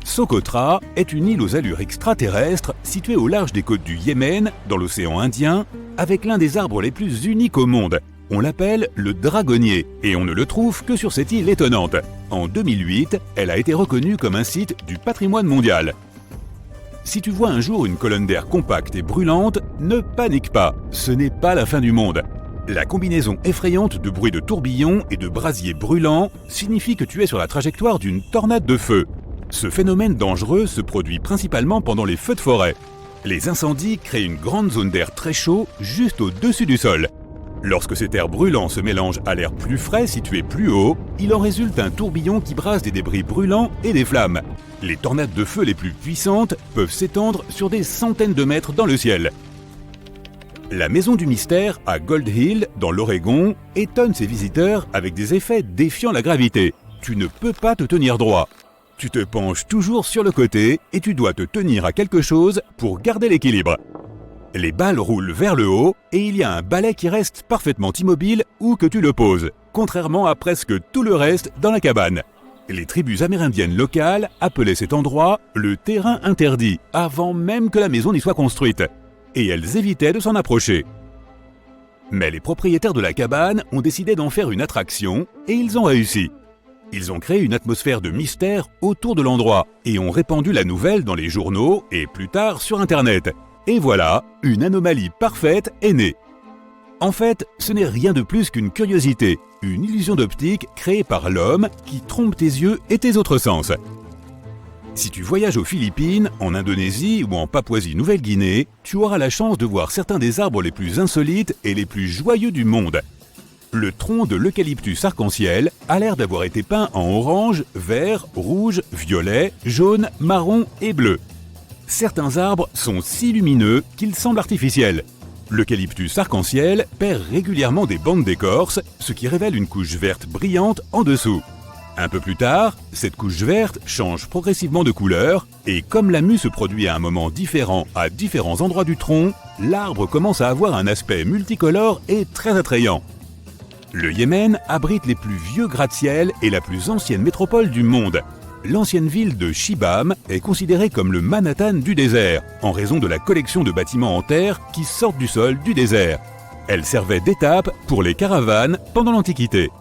Socotra est une île aux allures extraterrestres située au large des côtes du Yémen, dans l'océan Indien, avec l'un des arbres les plus uniques au monde. On l'appelle le dragonnier, et on ne le trouve que sur cette île étonnante. En 2008, elle a été reconnue comme un site du patrimoine mondial. Si tu vois un jour une colonne d'air compacte et brûlante, ne panique pas, ce n'est pas la fin du monde. La combinaison effrayante de bruits de tourbillons et de brasiers brûlants signifie que tu es sur la trajectoire d'une tornade de feu. Ce phénomène dangereux se produit principalement pendant les feux de forêt. Les incendies créent une grande zone d'air très chaud juste au-dessus du sol. Lorsque cet air brûlant se mélange à l'air plus frais situé plus haut, il en résulte un tourbillon qui brasse des débris brûlants et des flammes. Les tornades de feu les plus puissantes peuvent s'étendre sur des centaines de mètres dans le ciel. La Maison du Mystère à Gold Hill, dans l'Oregon, étonne ses visiteurs avec des effets défiant la gravité. Tu ne peux pas te tenir droit. Tu te penches toujours sur le côté et tu dois te tenir à quelque chose pour garder l'équilibre. Les balles roulent vers le haut et il y a un balai qui reste parfaitement immobile où que tu le poses, contrairement à presque tout le reste dans la cabane. Les tribus amérindiennes locales appelaient cet endroit le terrain interdit avant même que la maison n'y soit construite, et elles évitaient de s'en approcher. Mais les propriétaires de la cabane ont décidé d'en faire une attraction et ils ont réussi. Ils ont créé une atmosphère de mystère autour de l'endroit et ont répandu la nouvelle dans les journaux et plus tard sur Internet. Et voilà, une anomalie parfaite est née. En fait, ce n'est rien de plus qu'une curiosité, une illusion d'optique créée par l'homme qui trompe tes yeux et tes autres sens. Si tu voyages aux Philippines, en Indonésie ou en Papouasie-Nouvelle-Guinée, tu auras la chance de voir certains des arbres les plus insolites et les plus joyeux du monde. Le tronc de l'eucalyptus arc-en-ciel a l'air d'avoir été peint en orange, vert, rouge, violet, jaune, marron et bleu. Certains arbres sont si lumineux qu'ils semblent artificiels. L'eucalyptus arc-en-ciel perd régulièrement des bandes d'écorce, ce qui révèle une couche verte brillante en dessous. Un peu plus tard, cette couche verte change progressivement de couleur et comme la mue se produit à un moment différent à différents endroits du tronc, l'arbre commence à avoir un aspect multicolore et très attrayant. Le Yémen abrite les plus vieux gratte-ciel et la plus ancienne métropole du monde. L'ancienne ville de Shibam est considérée comme le Manhattan du désert, en raison de la collection de bâtiments en terre qui sortent du sol du désert. Elle servait d'étape pour les caravanes pendant l'Antiquité.